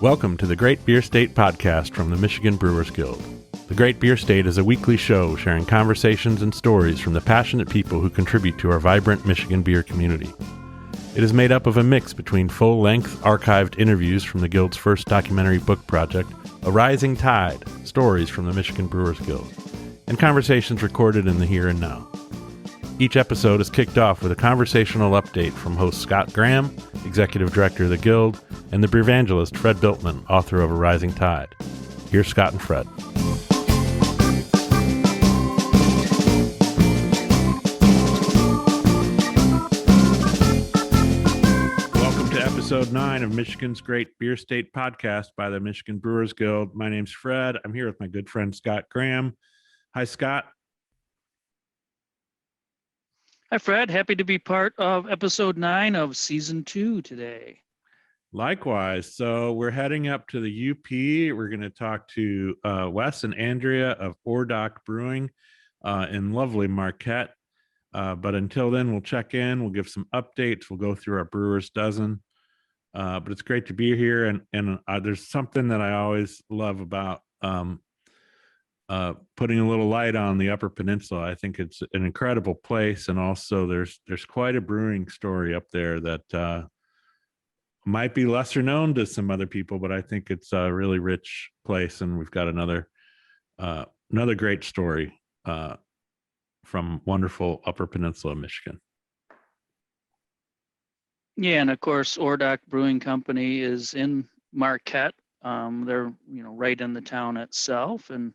Welcome to the Great Beer State podcast from the Michigan Brewers Guild. The Great Beer State is a weekly show sharing conversations and stories from the passionate people who contribute to our vibrant Michigan beer community. It is made up of a mix between full-length archived interviews from the Guild's first documentary book project, A Rising Tide, Stories from the Michigan Brewers Guild, and conversations recorded in the here and now. Each episode is kicked off with a conversational update from host Scott Graham, Executive Director of the Guild, and the beer-evangelist Fred Biltman, author of A Rising Tide. Here's Scott and Fred. Welcome to episode 9 of Michigan's Great Beer State podcast by the Michigan Brewers Guild. My name's Fred. I'm here with my good friend Scott Graham. Hi, Scott. Hi, Fred. Happy to be part of episode 9 of season 2 today. Likewise. So we're heading up to the UP. We're going to talk to Wes and Andrea of Brewing in lovely Marquette. But until then, we'll check in. We'll give some updates. We'll go through our Brewers dozen. But it's great to be here. And there's something that I always love about putting a little light on the Upper Peninsula. I think it's an incredible place, and also there's quite a brewing story up there that might be lesser known to some other people, but I think it's a really rich place, and we've got another great story from wonderful Upper Peninsula, Michigan. Yeah, and of course, Ordock Brewing Company is in Marquette. They're right in the town itself, and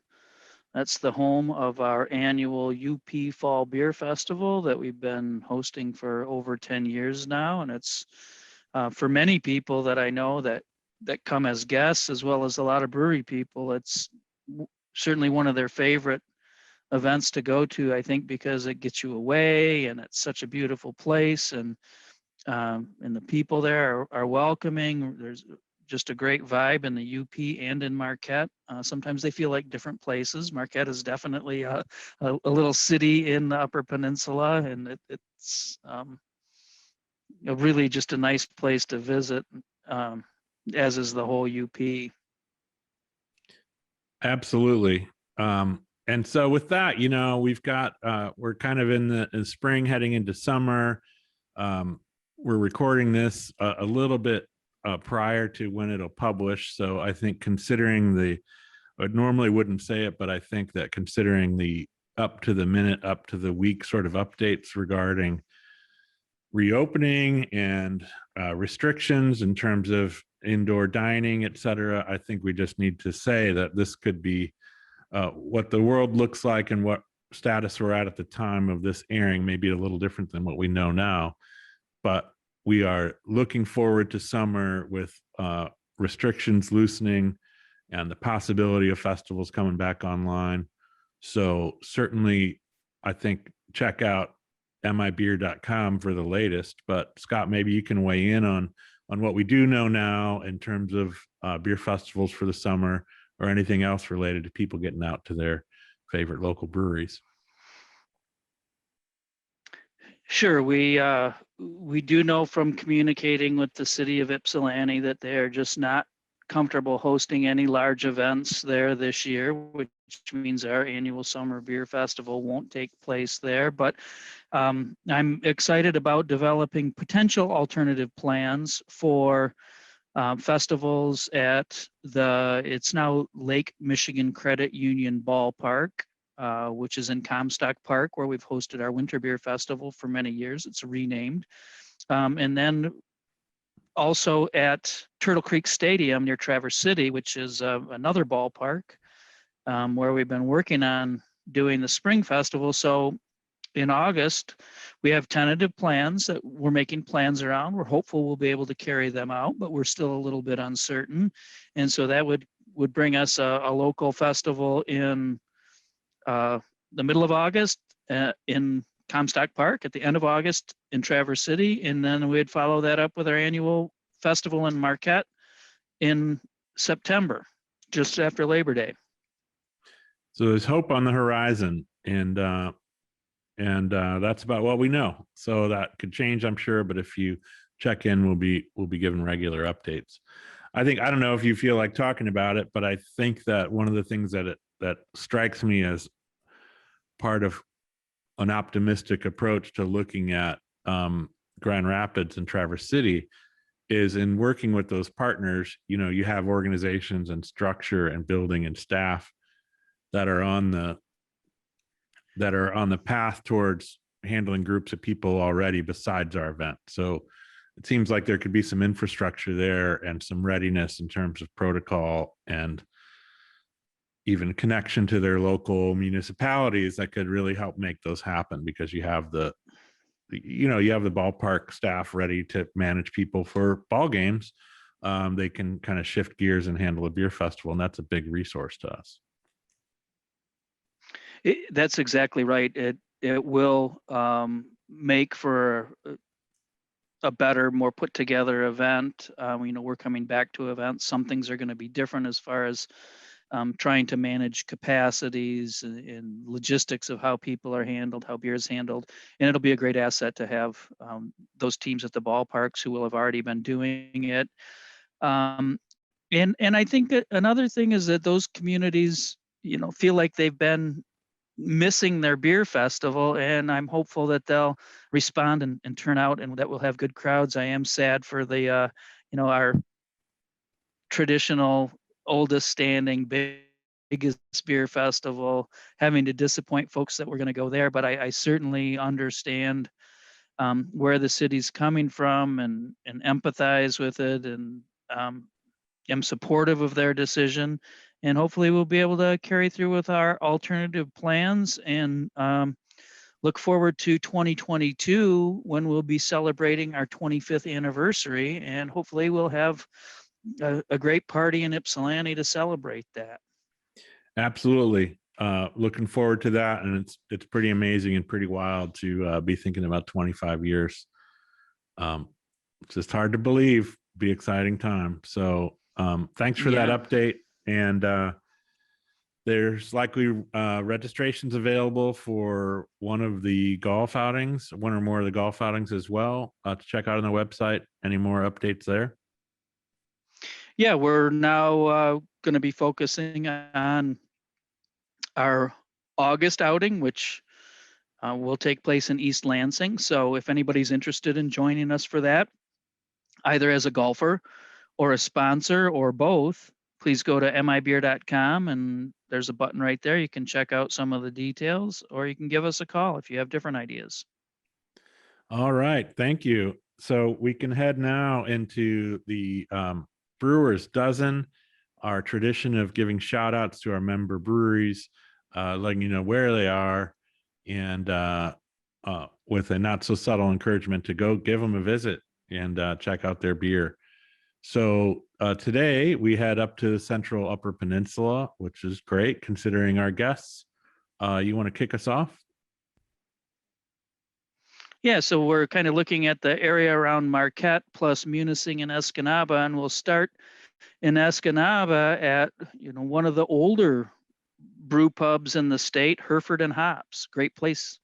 that's the home of our annual UP Fall Beer Festival that we've been hosting for over 10 years now. And it's for many people that I know that come as guests, as well as a lot of brewery people, it's certainly one of their favorite events to go to, I think, because it gets you away and it's such a beautiful place. And the people there are welcoming. There's just a great vibe in the UP and in Marquette. Sometimes they feel like different places. Marquette is definitely a little city in the Upper Peninsula, and it's really just a nice place to visit, as is the whole UP. Absolutely. And so with that, we've got, we're kind of in the spring heading into summer. We're recording this a little bit prior to when it'll publish. So I think considering I normally wouldn't say it, but I think that considering the up to the minute, up to the week sort of updates regarding reopening and restrictions in terms of indoor dining, et cetera, I think we just need to say that this could be what the world looks like and what status we're at the time of this airing may be a little different than what we know now. But we are looking forward to summer with restrictions loosening and the possibility of festivals coming back online. So certainly, I think check out mibeer.com for the latest. But Scott, maybe you can weigh in on what we do know now in terms of beer festivals for the summer, or anything else related to people getting out to their favorite local breweries. Sure. We do know from communicating with the city of Ypsilanti that they're just not comfortable hosting any large events there this year, which means our annual summer beer festival won't take place there. But I'm excited about developing potential alternative plans for festivals at it's now Lake Michigan Credit Union Ballpark, which is in Comstock Park, where we've hosted our Winter Beer Festival for many years. It's renamed. And then also at Turtle Creek Stadium near Traverse City, which is another ballpark, where we've been working on doing the Spring Festival. So in August, we have tentative plans that we're making plans around. We're hopeful we'll be able to carry them out, but we're still a little bit uncertain. And so that would bring us a local festival in the middle of August in Comstock Park, at the end of August in Traverse City, and then we'd follow that up with our annual festival in Marquette in September, just after Labor Day. So there's hope on the horizon, and that's about what we know. So that could change, I'm sure, but if you check in, we'll be given regular updates. I think, I don't know if you feel like talking about it, but I think that one of the things that strikes me as part of an optimistic approach to looking at Grand Rapids and Traverse City is in working with those partners. You have organizations and structure and building and staff that are on the path towards handling groups of people already besides our event. So it seems like there could be some infrastructure there and some readiness in terms of protocol and even connection to their local municipalities that could really help make those happen, because you have the ballpark staff ready to manage people for ball games. They can kind of shift gears and handle a beer festival, and that's a big resource to us. That's exactly right. It will make for a better, more put together event. We're coming back to events. Some things are going to be different as far as trying to manage capacities and logistics of how people are handled, how beer is handled. And it'll be a great asset to have those teams at the ballparks who will have already been doing it. And I think that another thing is that those communities, feel like they've been missing their beer festival, and I'm hopeful that they'll respond and turn out, and that we'll have good crowds. I am sad for the our traditional oldest standing biggest beer festival having to disappoint folks that were going to go there, but I certainly understand where the city's coming from and empathize with it, and am supportive of their decision, and hopefully we'll be able to carry through with our alternative plans, and look forward to 2022 when we'll be celebrating our 25th anniversary, and hopefully we'll have a great party in Ypsilanti to celebrate that. Absolutely. Looking forward to that. And it's pretty amazing and pretty wild to be thinking about 25 years. It's just hard to believe. Be exciting time. So thanks for that update. And there's likely registrations available for one or more of the golf outings as well, to check out on the website. Any more updates there? Yeah, we're now going to be focusing on our August outing, which will take place in East Lansing. So if anybody's interested in joining us for that, either as a golfer or a sponsor or both, please go to mibeer.com, and there's a button right there. You can check out some of the details, or you can give us a call if you have different ideas. All right. Thank you. So we can head now into the Brewers Dozen, our tradition of giving shout outs to our member breweries, letting you know where they are, and with a not so subtle encouragement to go give them a visit and check out their beer. So today we head up to the Central Upper Peninsula, which is great considering our guests. You want to kick us off? Yeah, so we're kind of looking at the area around Marquette plus Munising and Escanaba, and we'll start in Escanaba at one of the older brew pubs in the state, Hereford and Hops. Great place.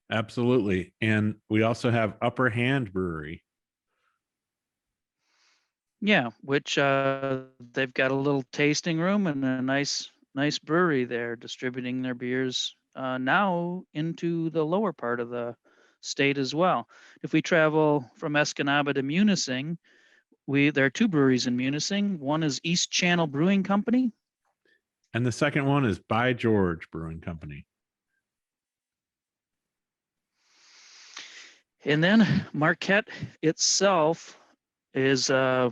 Absolutely. And we also have Upper Hand Brewery. Yeah, which they've got a little tasting room and a nice brewery there, distributing their beers now into the lower part of the state as well. If we travel from Escanaba to Munising, there are two breweries in Munising. One is East Channel Brewing Company. And the second one is By George Brewing Company. And then Marquette itself is, I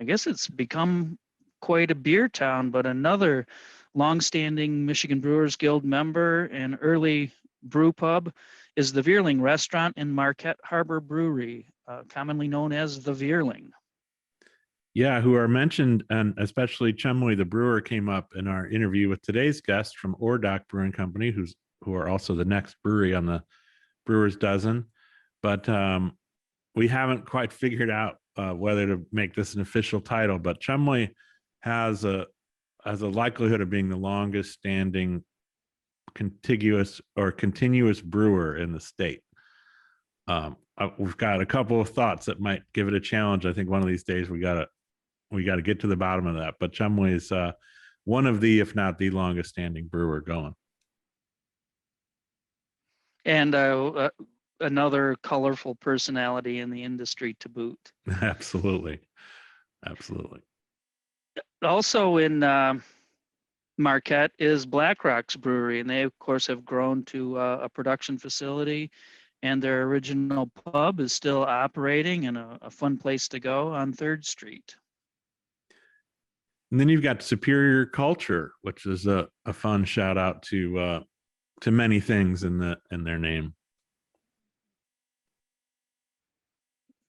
guess it's become quite a beer town, but another longstanding Michigan Brewers Guild member and early brew pub is the Veerling Restaurant in Marquette Harbor Brewery, commonly known as the Veerling. Yeah, who are mentioned, and especially Chumley the brewer came up in our interview with today's guest from Ordock Brewing Company, who are also the next brewery on the Brewers Dozen. But we haven't quite figured out whether to make this an official title. But Chumley has a likelihood of being the longest standing continuous brewer in the state. we've got a couple of thoughts that might give it a challenge. I think one of these days we gotta get to the bottom of that. But Chumley is one of the, if not the longest standing brewer going. And another colorful personality in the industry to boot. Absolutely. Absolutely. Also in Marquette is Blackrock's brewery, and they of course have grown to a production facility, and their original pub is still operating and a fun place to go on 3rd Street. And then you've got Superior Culture, which is a fun shout out to many things in their name.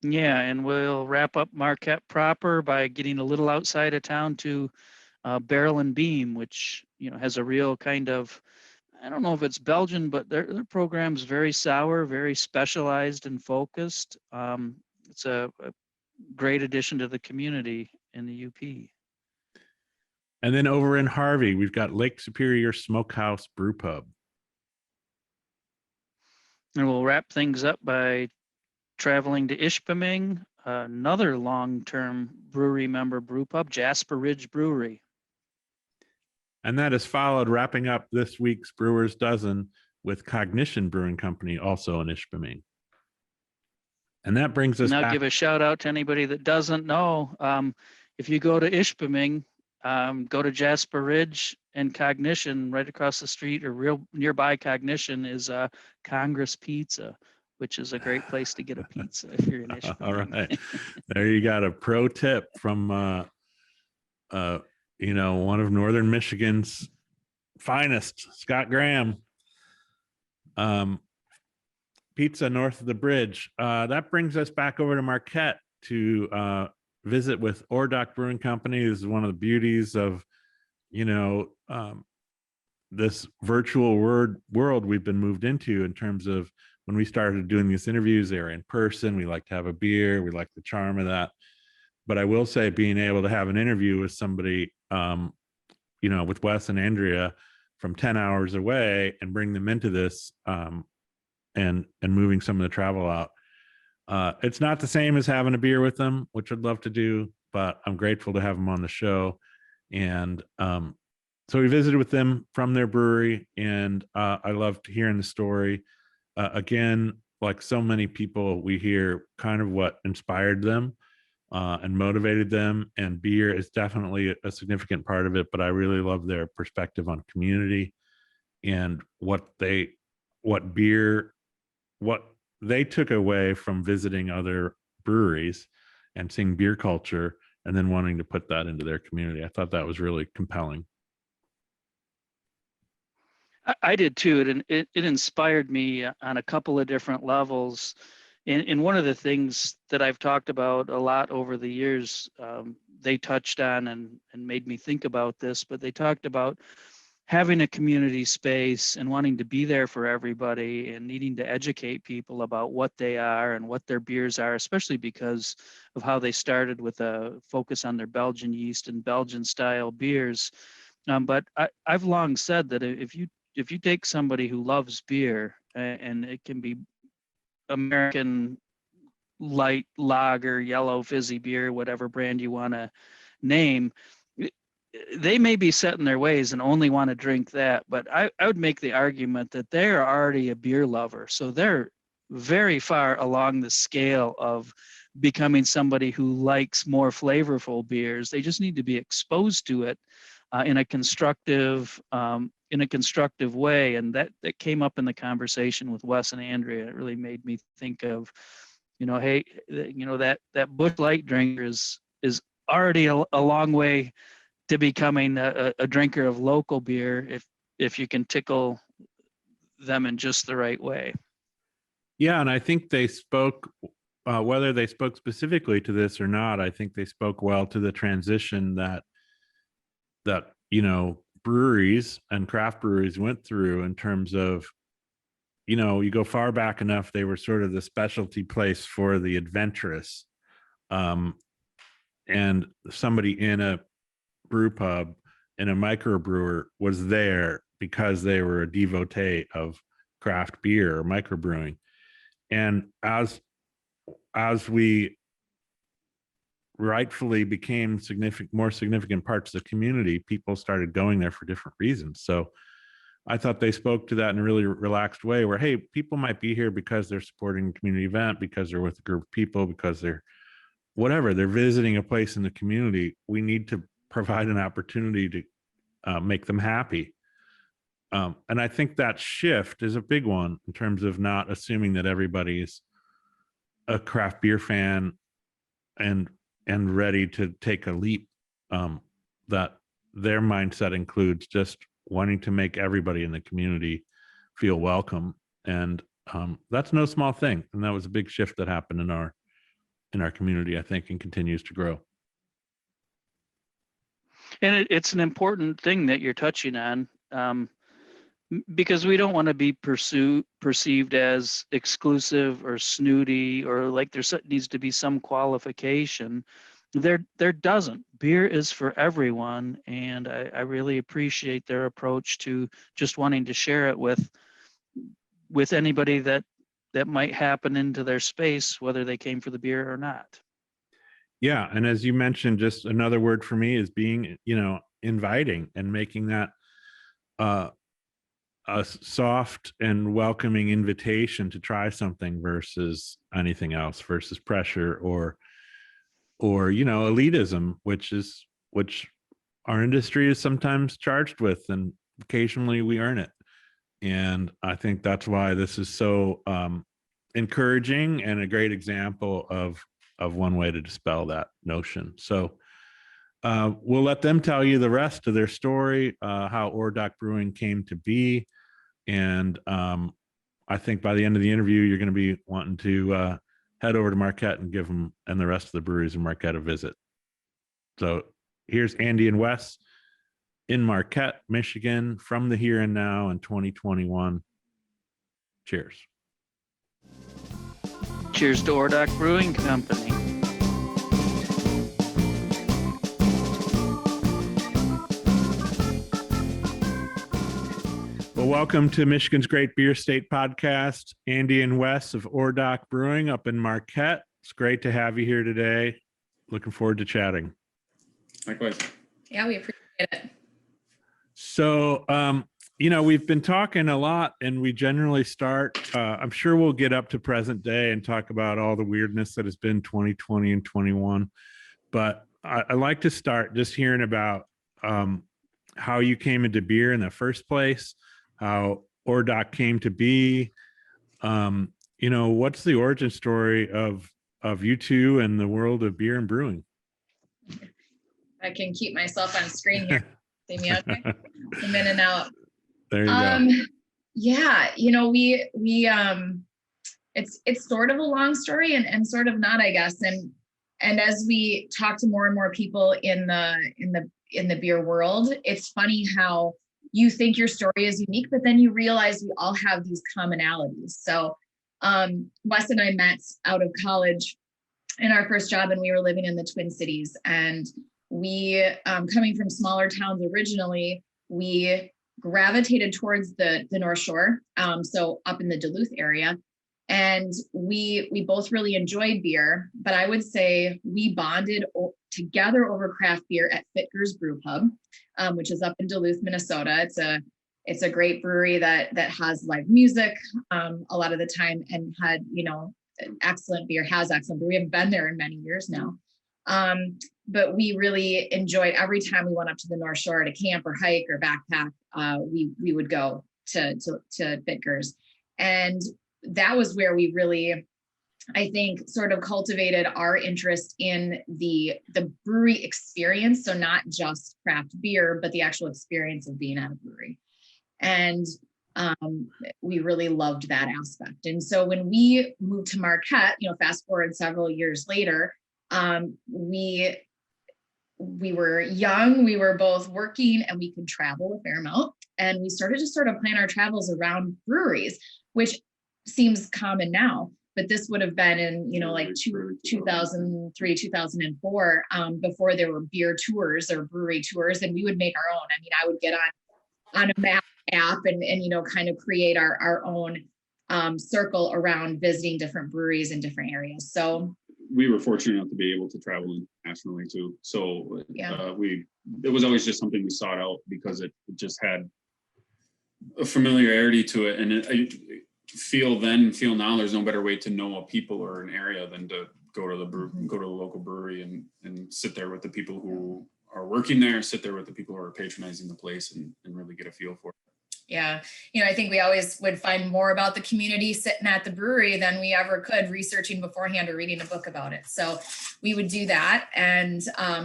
Yeah, and we'll wrap up Marquette proper by getting a little outside of town to Barrel and Beam, which has a real kind of, I don't know if it's Belgian, but their program's very sour, very specialized and focused. It's a great addition to the community in the UP. And then over in Harvey, we've got Lake Superior Smokehouse Brew Pub. And we'll wrap things up by traveling to Ishpeming, another long-term brewery member brew pub, Jasper Ridge Brewery. And that is followed, wrapping up this week's Brewers Dozen, with Cognition Brewing Company, also in Ishpeming. And that brings us back. Now give a shout out to anybody that doesn't know. If you go to Ishpeming, go to Jasper Ridge, and Cognition right across the street or real nearby Cognition is Congress Pizza, which is a great place to get a pizza if you're in Ishpeming. All right. There you got a pro tip from one of Northern Michigan's finest, Scott Graham. Pizza north of the bridge. That brings us back over to Marquette to visit with Ordock Brewing Company. This is one of the beauties of, this virtual world we've been moved into, in terms of when we started doing these interviews, they were in person. We like to have a beer. We like the charm of that. But I will say, being able to have an interview with somebody, with Wes and Andrea from 10 hours away and bring them into this, and moving some of the travel out. It's not the same as having a beer with them, which I'd love to do, but I'm grateful to have them on the show. And so we visited with them from their brewery, and I loved hearing the story. Again, like so many people, we hear kind of what inspired them and motivated them, and beer is definitely a significant part of it, but I really love their perspective on community and what they took away from visiting other breweries and seeing beer culture, and then wanting to put that into their community. I thought that was really compelling. I did too. It inspired me on a couple of different levels. And one of the things that I've talked about a lot over the years, they touched on and made me think about this, but they talked about having a community space and wanting to be there for everybody and needing to educate people about what they are and what their beers are, especially because of how they started with a focus on their Belgian yeast and Belgian style beers. But I've long said that if you take somebody who loves beer, and it can be American light lager, yellow fizzy beer, whatever brand you want to name, they may be set in their ways and only want to drink that. But I would make the argument that they're already a beer lover. So they're very far along the scale of becoming somebody who likes more flavorful beers. They just need to be exposed to it in a constructive way. And that came up in the conversation with Wes and Andrea. It really made me think of, hey, that Busch Light drinker is already a long way to becoming a drinker of local beer if you can tickle them in just the right way. Yeah, and I think they spoke, whether they spoke specifically to this or not, I think they spoke well to the transition that breweries and craft breweries went through, in terms of, you go far back enough, they were sort of the specialty place for the adventurous, and somebody in a brew pub and a microbrewer was there because they were a devotee of craft beer or microbrewing. And as as we rightfully became more significant parts of the community, people started going there for different reasons. So I thought they spoke to that in a really relaxed way where, hey, people might be here because they're supporting a community event, because they're with a group of people, because they're whatever, they're visiting a place in the community. We need to provide an opportunity to make them happy. And I think that shift is a big one in terms of not assuming that everybody's a craft beer fan and ready to take a leap. That their mindset includes just wanting to make everybody in the community feel welcome, and that's no small thing. And that was a big shift that happened in our community, I think, and continues to grow. And it's an important thing that you're touching on, because we don't want to be perceived as exclusive or snooty, or like there needs to be some qualification. There doesn't. Beer is for everyone, and I really appreciate their approach to just wanting to share it with anybody that might happen into their space, whether they came for the beer or not. Yeah, and as you mentioned, just another word for me is being, inviting and making that a soft and welcoming invitation to try something versus anything else, versus pressure or elitism, which our industry is sometimes charged with, and occasionally we earn it. And I think that's why this is so encouraging and a great example of one way to dispel that notion. So we'll let them tell you the rest of their story, how Ordock Brewing came to be. And I think by the end of the interview, you're going to be wanting to head over to Marquette and give them and the rest of the breweries in Marquette a visit. So here's Andy and Wes in Marquette, Michigan, from the here and now in 2021. Cheers. Cheers to Ordock Brewing Company. Well, welcome to Michigan's Great Beer State Podcast. Andy and Wes of Ordock Brewing up in Marquette. It's great to have you here today. Looking forward to chatting. Likewise. Yeah, we appreciate it. So, we've been talking a lot, and we generally start, I'm sure we'll get up to present day and talk about all the weirdness that has been 2020 and 21. But I like to start just hearing about how you came into beer in the first place, how Ordock came to be. What's the origin story of you two and the world of beer and brewing? I can keep myself on screen here. See me okay? I'm in and out. There you go. Yeah, we it's sort of a long story and sort of not, I guess. And as we talk to more and more people in the beer world, it's funny how you think your story is unique, but then you realize we all have these commonalities. So Wes and I met out of college in our first job, and we were living in the Twin Cities. And we, coming from smaller towns originally, we gravitated towards the North Shore, so up in the Duluth area. And we both really enjoyed beer, but I would say we bonded together over craft beer at Fitger's Brew Pub, which is up in Duluth, Minnesota. It's a great brewery that has live music a lot of the time, and had excellent beer. Has excellent beer. We haven't been there in many years now, but we really enjoyed every time we went up to the North Shore to camp or hike or backpack. We would go to Fitger's, and that was where we really, I think, sort of cultivated our interest in the brewery experience. So not just craft beer, but the actual experience of being at a brewery. And we really loved that aspect. And so when we moved to Marquette, fast forward several years later, we were young, we were both working, and we could travel a fair amount. And we started to sort of plan our travels around breweries, which seems common now, but this would have been in, 2003, 2004, before there were beer tours or brewery tours, and we would make our own. I mean, I would get on a map app and kind of create our own circle around visiting different breweries in different areas. So we were fortunate enough to be able to travel internationally too. So yeah. It was always just something we sought out because it just had a familiarity to it. And I feel now there's no better way to know a people or an area than to go to the go to the local brewery and sit there with the people who are working there, sit there with the people who are patronizing the place and really get a feel for it. Yeah. I think we always would find more about the community sitting at the brewery than we ever could researching beforehand or reading a book about it. So we would do that. And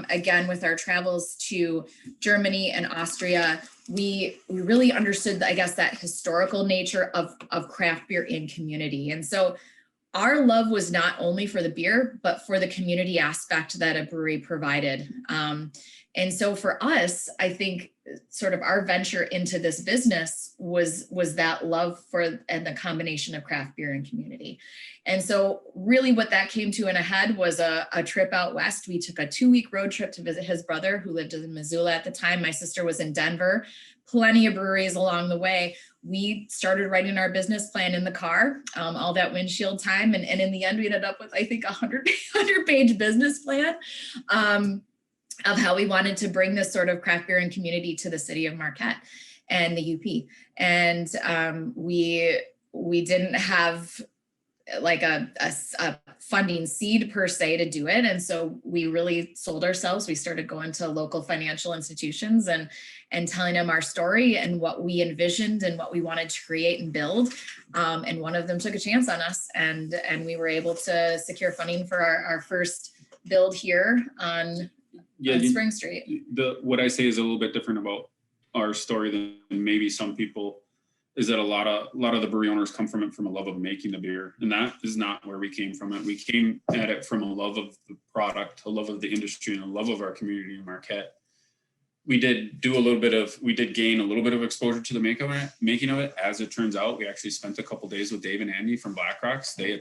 again, with our travels to Germany and Austria, we really understood, I guess, that historical nature of craft beer in community. And so our love was not only for the beer, but for the community aspect that a brewery provided. And so for us, I think sort of our venture into this business was that love for and the combination of craft beer and community. And so really what that came to in a head was a trip out west. We took a 2-week road trip to visit his brother who lived in Missoula at the time. My sister was in Denver, plenty of breweries along the way. We started writing our business plan in the car, all that windshield time. And in the end, we ended up with, I think, 100-page business plan of how we wanted to bring this sort of craft beer and community to the city of Marquette and the UP. And we didn't have like a funding seed per se to do it. And so we really sold ourselves. We started going to local financial institutions and telling them our story and what we envisioned and what we wanted to create and build. And one of them took a chance on us and we were able to secure funding for our first build here on Spring Street. What I say is a little bit different about our story than maybe some people is that a lot of the brewery owners come from it from a love of making the beer. And that is not where we came from it. We came at it from a love of the product, a love of the industry, and a love of our community in Marquette. We did gain a little bit of exposure to the making of it. As it turns out, we actually spent a couple days with Dave and Andy from Blackrock. They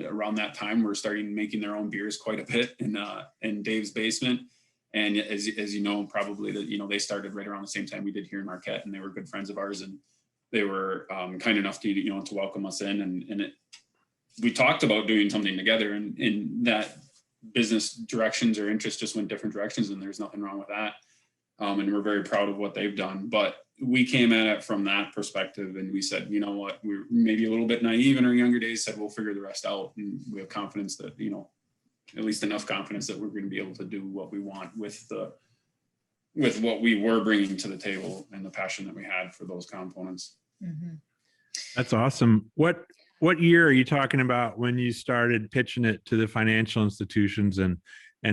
around that time were starting making their own beers quite a bit in Dave's basement. And as you know, probably that, they started right around the same time we did here in Marquette, and they were good friends of ours, and they were kind enough to welcome us in, and we talked about doing something together, and in that business directions or interests just went different directions, and there's nothing wrong with that. And we're very proud of what they've done, but we came at it from that perspective, and we said, you know what, we're maybe a little bit naive in our younger days, said we'll figure the rest out, and we have confidence that, at least enough confidence that we're going to be able to do what we want with what we were bringing to the table and the passion that we had for those components. Mm-hmm. That's awesome. What year are you talking about when you started pitching it to the financial institutions and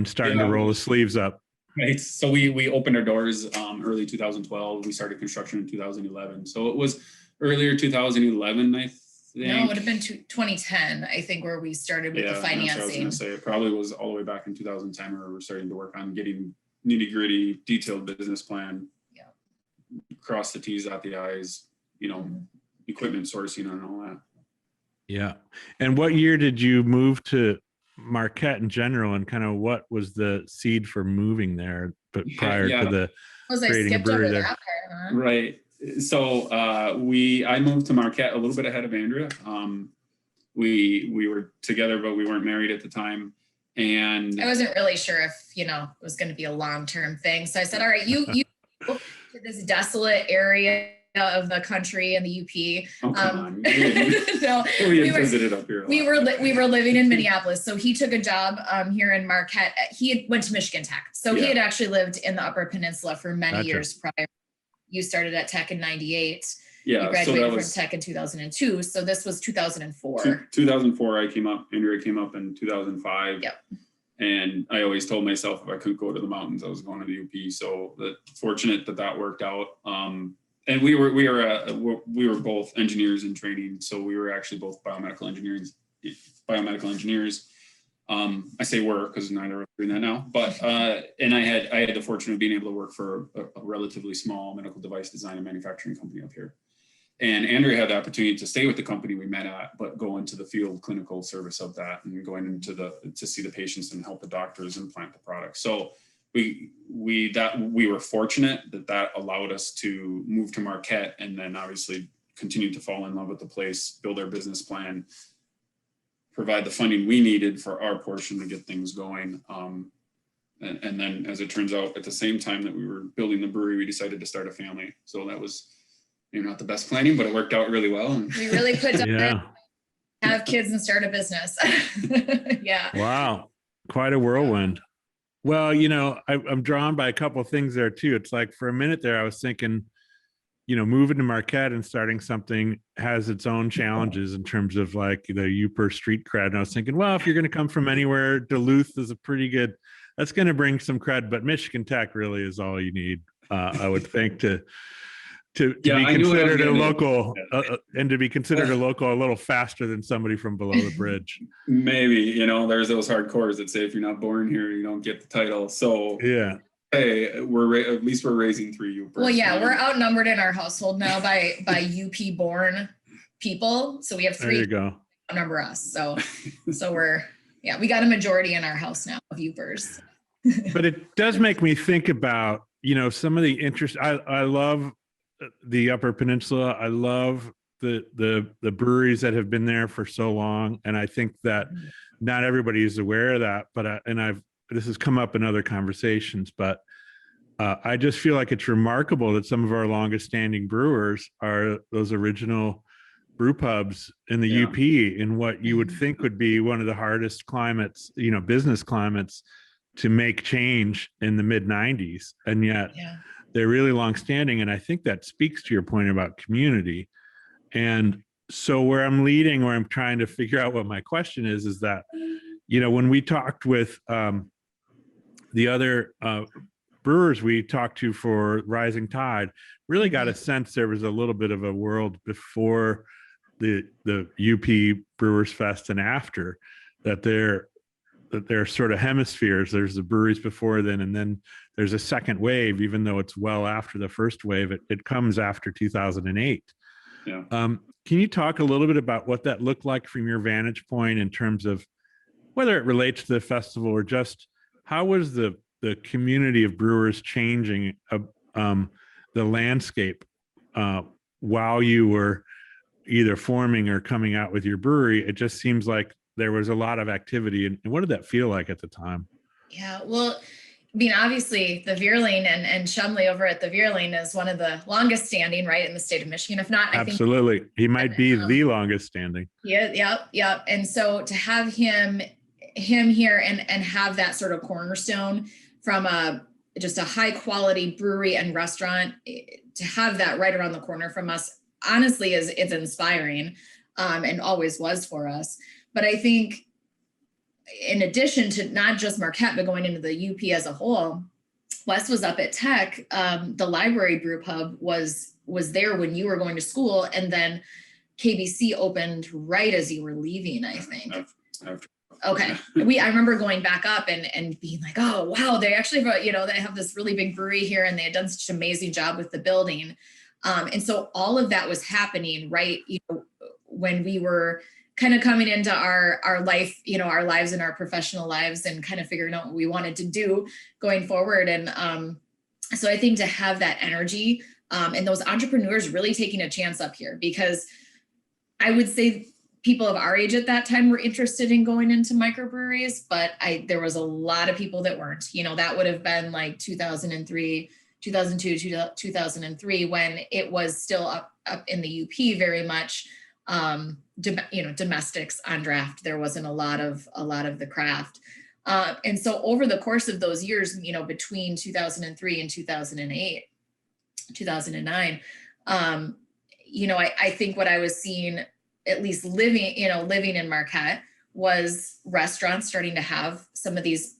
starting to roll the sleeves up? Right. So we opened our doors early 2012. We started construction in 2011. So it was earlier 2011, I think. No, it would have been 2010, I think, where we started with the financing. That's what I was going to say. It probably was all the way back in 2010 where we're starting to work on getting nitty-gritty, detailed business plan. Yeah. Cross the T's, dot the I's, equipment sourcing and all that. Yeah. And what year did you move to Marquette in general, and kind of what was the seed for moving there, but prior to the creating a brewery there? Part, huh? Right. So I moved to Marquette a little bit ahead of Andrea. We were together, but we weren't married at the time. And I wasn't really sure if, it was going to be a long-term thing. So I said, all right, you go to this desolate area of the country in the UP. Oh, come on. We were living in Minneapolis. So he took a job here in Marquette. He went to Michigan Tech. So he had actually lived in the Upper Peninsula for many years prior. You started at Tech in 98. Yeah, you graduated from Tech in 2002. So this was 2004. 2004, Andrea came up in 2005. Yep. And I always told myself if I couldn't go to the mountains, I was going to the UP. So fortunate that worked out. And we were both engineers in training. So we were actually both biomedical engineers. I say were because neither are doing that now, but and I had the fortune of being able to work for a relatively small medical device design and manufacturing company up here. And Andrea had the opportunity to stay with the company we met at, but go into the field clinical service of that and going into to see the patients and help the doctors implant the product. So we were fortunate that allowed us to move to Marquette and then obviously continued to fall in love with the place, build our business plan, provide the funding we needed for our portion to get things going. And then, as it turns out, at the same time that we were building the brewery, we decided to start a family. So that was, not the best planning, but it worked out really well. We really put down Yeah. have kids and start a business. Yeah. Wow. Quite a whirlwind. Well, I'm drawn by a couple of things there too. It's like for a minute there, I was thinking, moving to Marquette and starting something has its own challenges in terms of like the Uper street cred. And I was thinking, well, if you're going to come from anywhere, Duluth is that's going to bring some cred, but Michigan Tech really is all you need, I would think, to be considered a local and to be considered a local a little faster than somebody from below the bridge. Maybe, there's those hardcores that say if you're not born here, you don't get the title. So yeah. Hey, at least we're raising 3 Upers. Well, yeah, we're outnumbered in our household now by UP born people. So we have 3 There you go. outnumber us. So we got a majority in our house now of Upers. But it does make me think about, some of the interest. I love the Upper Peninsula. I love the breweries that have been there for so long. And I think that not everybody is aware of that, but this has come up in other conversations, but I just feel like it's remarkable that some of our longest standing brewers are those original brew pubs in the UP in what you would think would be one of the hardest climates, business climates to make change in the mid 90s. And yet they're really long standing. And I think that speaks to your point about community. And so where I'm trying to figure out what my question is that, when we talked with the other brewers we talked to for Rising Tide, really got a sense there was a little bit of a world before the UP Brewers Fest and after, that they're sort of hemispheres. There's the breweries before then, and then there's a second wave, even though it's well after the first wave. It comes after 2008. Yeah. Can you talk a little bit about what that looked like from your vantage point in terms of whether it relates to the festival or just how was the community of brewers changing the landscape while you were either forming or coming out with your brewery? It just seems like there was a lot of activity. And what did that feel like at the time? Yeah, well, I mean, obviously the Veerling and Shumley over at the Veerling is one of the longest standing, right, in the state of Michigan. If not, absolutely. I think he might be the longest standing. Yeah. And so to have him here and have that sort of cornerstone from just a high quality brewery and restaurant, to have that right around the corner from us, honestly, it's inspiring, and always was for us. But I think in addition to not just Marquette, but going into the UP as a whole, Wes was up at Tech. The library brew pub was there when you were going to school, and then KBC opened right as you were leaving, I think. Okay. I remember going back up and being like, oh, wow, they actually, they have this really big brewery here, and they had done such an amazing job with the building. And so all of that was happening, right, when we were kind of coming into our life, our lives and our professional lives, and kind of figuring out what we wanted to do going forward. And so I think to have that energy and those entrepreneurs really taking a chance up here, because I would say people of our age at that time were interested in going into microbreweries, but there was a lot of people that weren't. That would have been like 2003, 2002, 2003, when it was still up in the UP very much. Domestics on draft. There wasn't a lot of the craft. And so over the course of those years, between 2003 and 2008, 2009, I think what I was seeing, at least living in Marquette, was restaurants starting to have some of these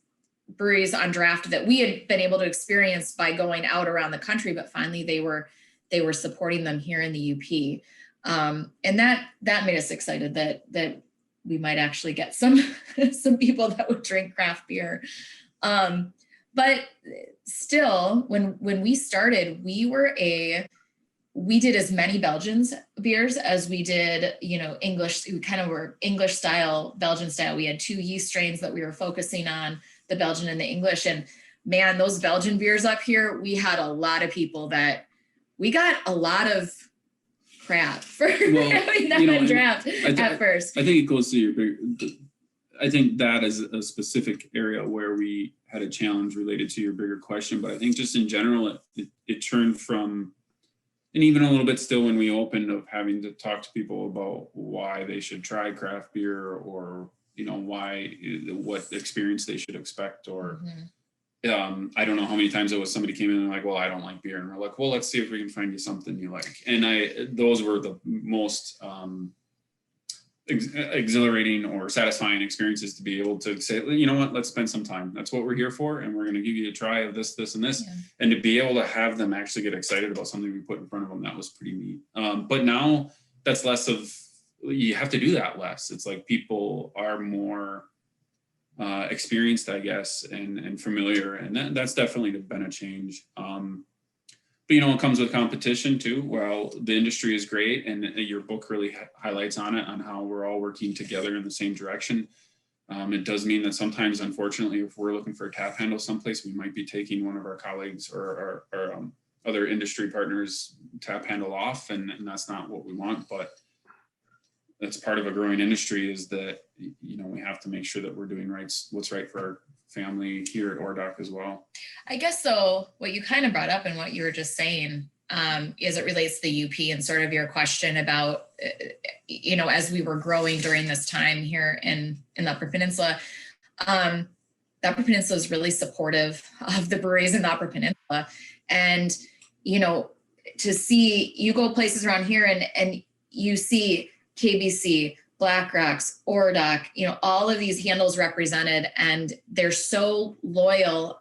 breweries on draft that we had been able to experience by going out around the country, but finally they were supporting them here in the UP. And that made us excited that we might actually get some people that would drink craft beer. But still, when we started, we did as many Belgian beers as we did, English. We kind of were English style, Belgian style. We had 2 yeast strains that we were focusing on, the Belgian and the English. And man, those Belgian beers up here, we had a lot of people we got a lot of crap for Well, having that you know, on draft I at first. think it goes to your I think that is a specific area where we had a challenge related to your bigger question, but I think just in general, it turned from, and even a little bit still when we opened, of having to talk to people about why they should try craft beer, or, you know, what experience they should expect, or I don't know how many times it was somebody came in and like, well, I don't like beer. And we're like, well, let's see if we can find you something you like. And those were the most exhilarating or satisfying experiences, to be able to say, you know what, let's spend some time. That's what we're here for. And we're going to give you a try of this, this, and this. Yeah. And to be able to have them actually get excited about something we put in front of them, that was pretty neat. But now that's less of, you have to do that less. It's like people are more experienced, I guess, and familiar. And that's definitely been a change. But, you know, it comes with competition too. Well, the industry is great, and your book really highlights on how we're all working together in the same direction. It does mean that sometimes, unfortunately, if we're looking for a tap handle someplace, we might be taking one of our colleagues or other industry partners' tap handle off, and that's not what we want. But that's part of a growing industry, is that, you know, we have to make sure that we're doing what's right for our family here at Ordoc as well. I guess so. What you kind of brought up and what you were just saying is it relates to the UP and sort of your question about, you know, as we were growing during this time here in the Upper Peninsula, the Upper Peninsula is really supportive of the breweries in the Upper Peninsula. And, you know, to see, you go places around here and you see KBC, Blackrocks, Ordoc, you know, all of these handles represented, and they're so loyal.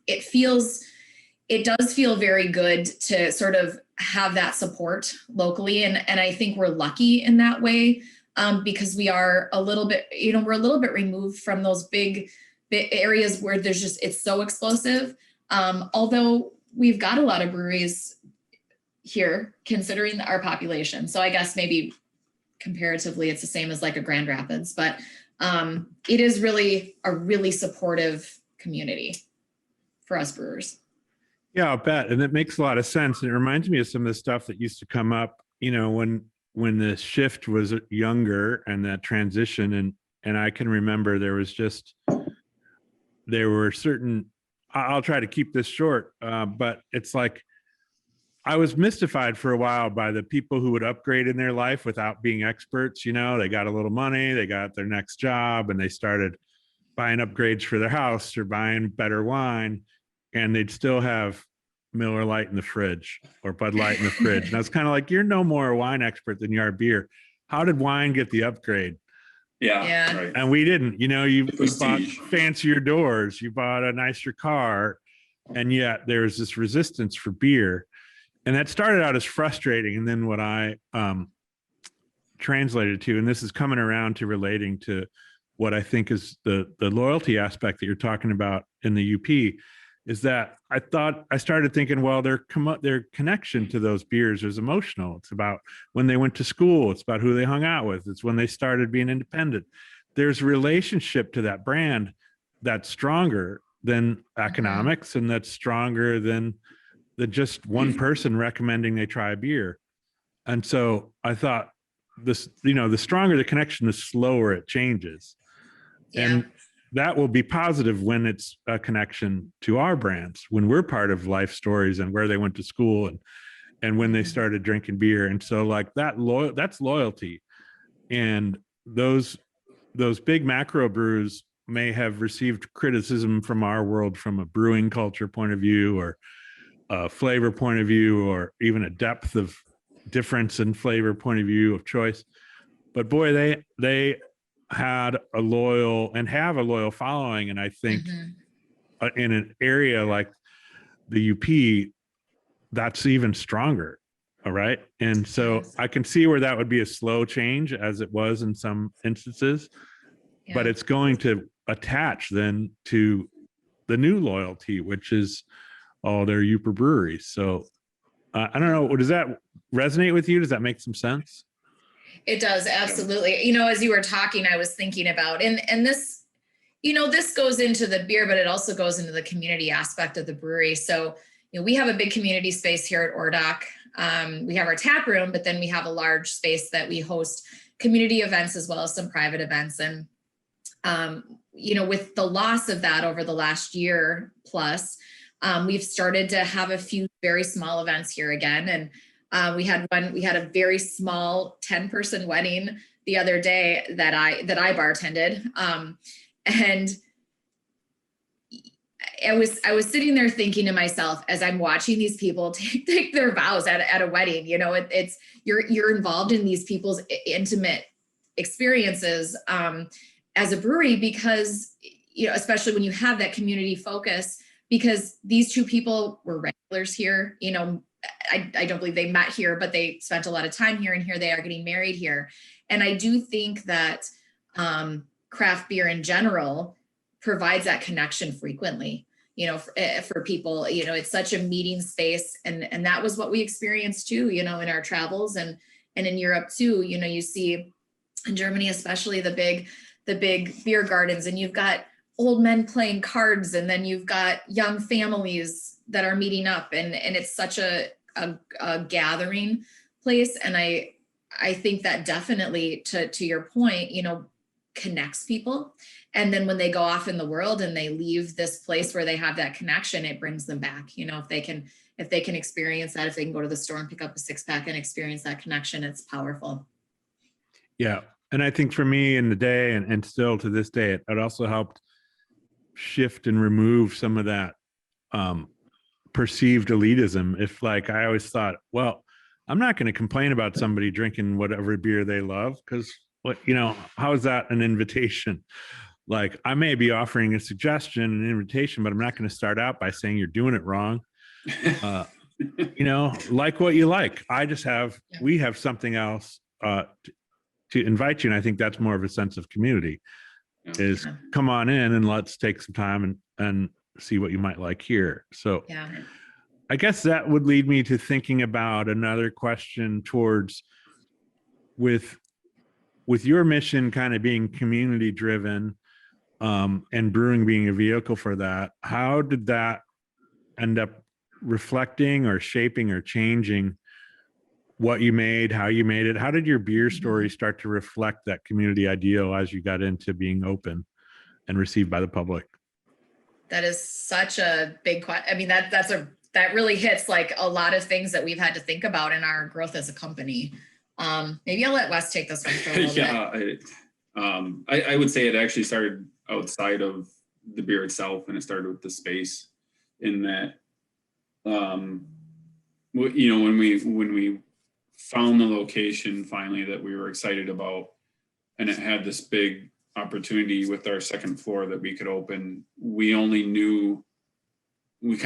It does feel very good to sort of have that support locally. And I think we're lucky in that way, because we are a little bit, you know, we're a little bit removed from those big areas where there's just, it's so explosive. Although we've got a lot of breweries here considering our population. So I guess maybe comparatively it's the same as like a Grand Rapids, but it is really a really supportive community for us brewers. Yeah, I'll bet. And it makes a lot of sense. And it reminds me of some of the stuff that used to come up, you know, when the shift was younger and that transition. And I can remember there were certain, I'll try to keep this short, but it's like, I was mystified for a while by the people who would upgrade in their life without being experts. You know, they got a little money, they got their next job, and they started buying upgrades for their house or buying better wine, and they'd still have Miller Lite in the fridge or Bud Light in the fridge. And I was kind of like, you're no more a wine expert than you are beer. How did wine get the upgrade? Yeah. Right. And we didn't. You know, you bought fancier doors, you bought a nicer car, and yet there's this resistance for beer. And that started out as frustrating. And then what I translated to, and this is coming around to relating to what I think is the loyalty aspect that you're talking about in the UP, is that I started thinking, well, their connection to those beers is emotional. It's about when they went to school. It's about who they hung out with. It's when they started being independent. There's a relationship to that brand that's stronger than economics, and that's stronger than just one person recommending they try a beer. And so I thought this, you know, the stronger the connection, the slower it changes. Yeah. And that will be positive when it's a connection to our brands, when we're part of life stories and where they went to school and when they started drinking beer. And so like that's loyalty. And those big macro brews may have received criticism from our world from a brewing culture point of view, or a flavor point of view, or even a depth of difference in flavor point of view of choice. But boy, they had a loyal and have a loyal following. And I think in an area like the UP, that's even stronger. All right. And so I can see where that would be a slow change, as it was in some instances, but it's going to attach then to the new loyalty, which is all their Uper breweries. So I don't know. Does that resonate with you? Does that make some sense? It does. Absolutely. You know, as you were talking, I was thinking about, and this, you know, this goes into the beer, but it also goes into the community aspect of the brewery. So, we have a big community space here at ORDOC. We have our tap room, but then we have a large space that we host community events as well as some private events. And, with the loss of that over the last year plus, we've started to have a few very small events here again. And we had a very small 10-person wedding the other day that I bartended. And I was sitting there thinking to myself, as I'm watching these people take their vows at a wedding, it's you're involved in these people's intimate experiences as a brewery, because, especially when you have that community focus, because these two people were regulars here, I don't believe they met here, but they spent a lot of time here, and here they are getting married here. And I do think that craft beer in general provides that connection frequently, for people. It's such a meeting space, and that was what we experienced too, in our travels and in Europe too. You see in Germany, especially the big beer gardens, and you've got old men playing cards, and then you've got young families that are meeting up, and it's such a gathering place. And I think that definitely, to your point, connects people. And then when they go off in the world and they leave this place where they have that connection, it brings them back. If they can experience that, if they can go to the store and pick up a 6-pack and experience that connection, it's powerful. Yeah. And I think for me in the day, and still to this day, it also helped shift and remove some of that perceived elitism. If I always thought, well, I'm not going to complain about somebody drinking whatever beer they love, because how is that an invitation? I may be offering a suggestion, an invitation, but I'm not going to start out by saying you're doing it wrong. Like what you like. We have something else to invite you. And I think that's more of a sense of community, is come on in and let's take some time and see what you might like here. So I guess that would lead me to thinking about another question towards, with your mission kind of being community driven, and brewing being a vehicle for that, how did that end up reflecting or shaping or changing what you made, how you made it? How did your beer story start to reflect that community ideal as you got into being open and received by the public? That is such a big question. I mean, that really hits a lot of things that we've had to think about in our growth as a company. Maybe I'll let Wes take this one for a little bit. I would say it actually started outside of the beer itself, and it started with the space. In that, when we found the location finally that we were excited about, and it had this big opportunity with our second floor that we could open, we kind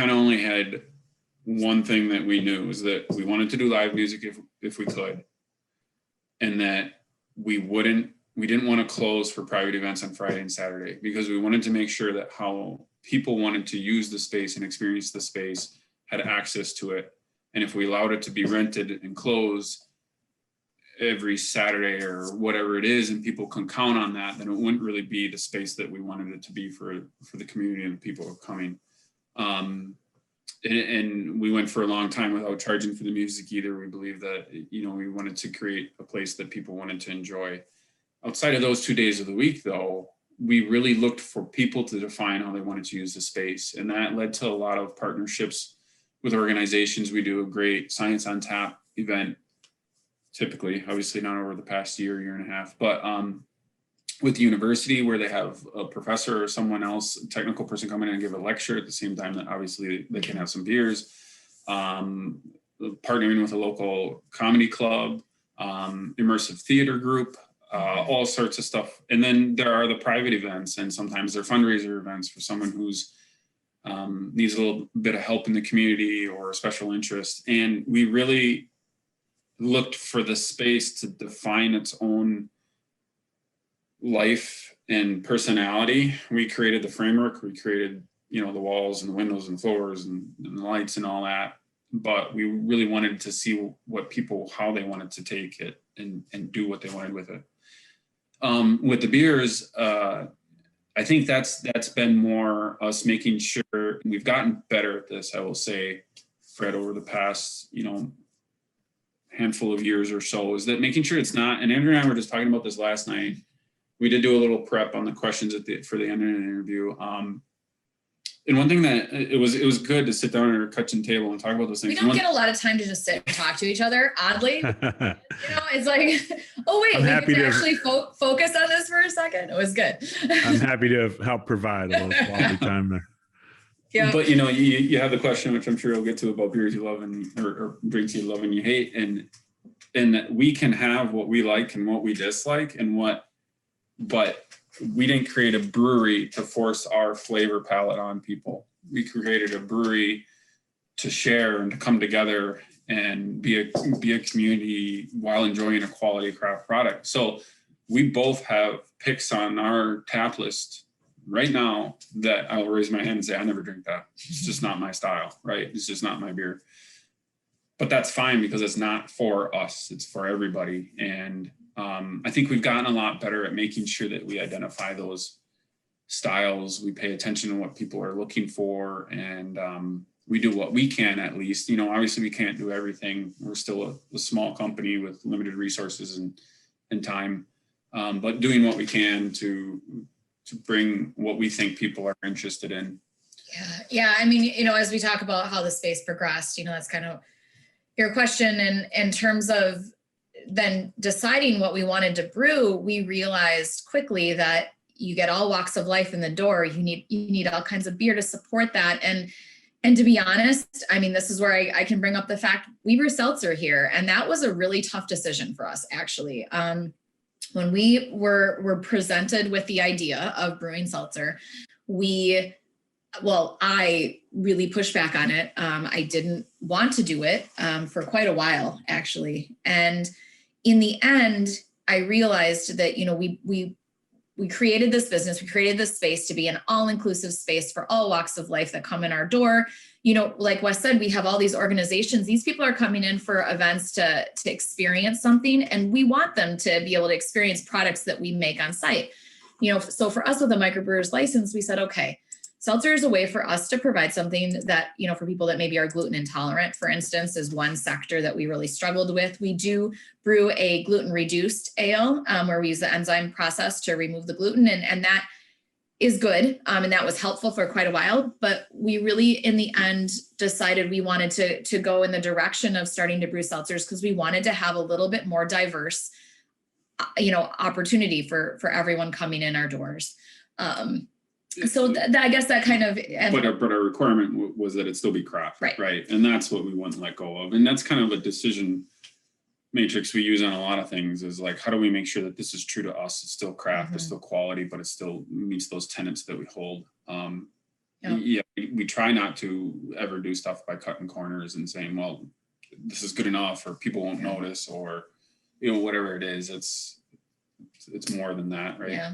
of only had one thing that we knew, was that we wanted to do live music if we could, and that we didn't want to close for private events on Friday and Saturday, because we wanted to make sure that how people wanted to use the space and experience the space had access to it. And if we allowed it to be rented and closed every Saturday or whatever it is, and people can count on that, then it wouldn't really be the space that we wanted it to be for the community and the people who are coming. And we went for a long time without charging for the music either. We believe that, we wanted to create a place that people wanted to enjoy. Outside of those 2 days of the week, though, we really looked for people to define how they wanted to use the space. And that led to a lot of partnerships with organizations. We do a great Science on Tap event, typically, obviously not over the past year and a half, but with the university, where they have a professor or someone else, a technical person, come in and give a lecture at the same time that obviously they can have some beers. Partnering with a local comedy club, immersive theater group, all sorts of stuff. And then there are the private events, and sometimes they're fundraiser events for someone who's needs a little bit of help in the community or special interest. And we really looked for the space to define its own life and personality. We created the framework, we created, the walls and the windows and floors and the lights and all that. But we really wanted to see how they wanted to take it and do what they wanted with it. With the beers, I think that's been more us making sure, we've gotten better at this, I will say, spread over the past, handful of years or so, is that making sure it's not, and Andrea and I were just talking about this last night. We did do a little prep on the questions for the end of the interview. And one thing that it was good to sit down at our kitchen table and talk about those things. We don't get a lot of time to just sit and talk to each other, oddly. It's like, oh wait, I'm we happy get to to actually focus on this for a second. It was good. I'm happy to help provide a little quality time there. Yeah. But you have the question, which I'm sure you'll get to, about beers you love or drinks you love and you hate, and we can have what we like and what we dislike but we didn't create a brewery to force our flavor palette on people. We created a brewery to share and to come together and be a community while enjoying a quality craft product. So we both have picks on our tap list right now that I'll raise my hand and say, I never drink that. It's just not my style, right? It's just not my beer. But that's fine because it's not for us, it's for everybody. And I think we've gotten a lot better at making sure that we identify those styles. We pay attention to what people are looking for, and we do what we can, at least. Obviously we can't do everything. We're still a small company with limited resources and time, but doing what we can to bring what we think people are interested in. Yeah. I mean, as we talk about how the space progressed, that's kind of your question. And in terms of then deciding what we wanted to brew, we realized quickly that you get all walks of life in the door. You need all kinds of beer to support that. And to be honest, I mean, this is where I can bring up the fact we brew seltzer here. And that was a really tough decision for us, actually. When we were presented with the idea of brewing seltzer, I really pushed back on it. I didn't want to do it for quite a while, actually. And in the end, I realized that, we created this business, we created this space to be an all-inclusive space for all walks of life that come in our door. Like Wes said, we have all these organizations. These people are coming in for events to experience something, and we want them to be able to experience products that we make on site. So for us with a microbrewer's license, we said, okay, seltzer is a way for us to provide something that, for people that maybe are gluten intolerant, for instance, is one sector that we really struggled with. We do brew a gluten reduced ale where we use the enzyme process to remove the gluten, and that is good. And that was helpful for quite a while, but we really, in the end, decided we wanted to go in the direction of starting to brew seltzers because we wanted to have a little bit more diverse, opportunity for everyone coming in our doors. So I guess that kind of. But our requirement was that it still be craft, right? And that's what we wouldn't let go of. And that's kind of a decision matrix we use on a lot of things, is like, how do we make sure that this is true to us? It's still craft, it's still quality, but it still meets those tenets that we hold. We try not to ever do stuff by cutting corners and saying, well, this is good enough, or people won't notice, or, whatever it is, it's more than that, right? Yeah.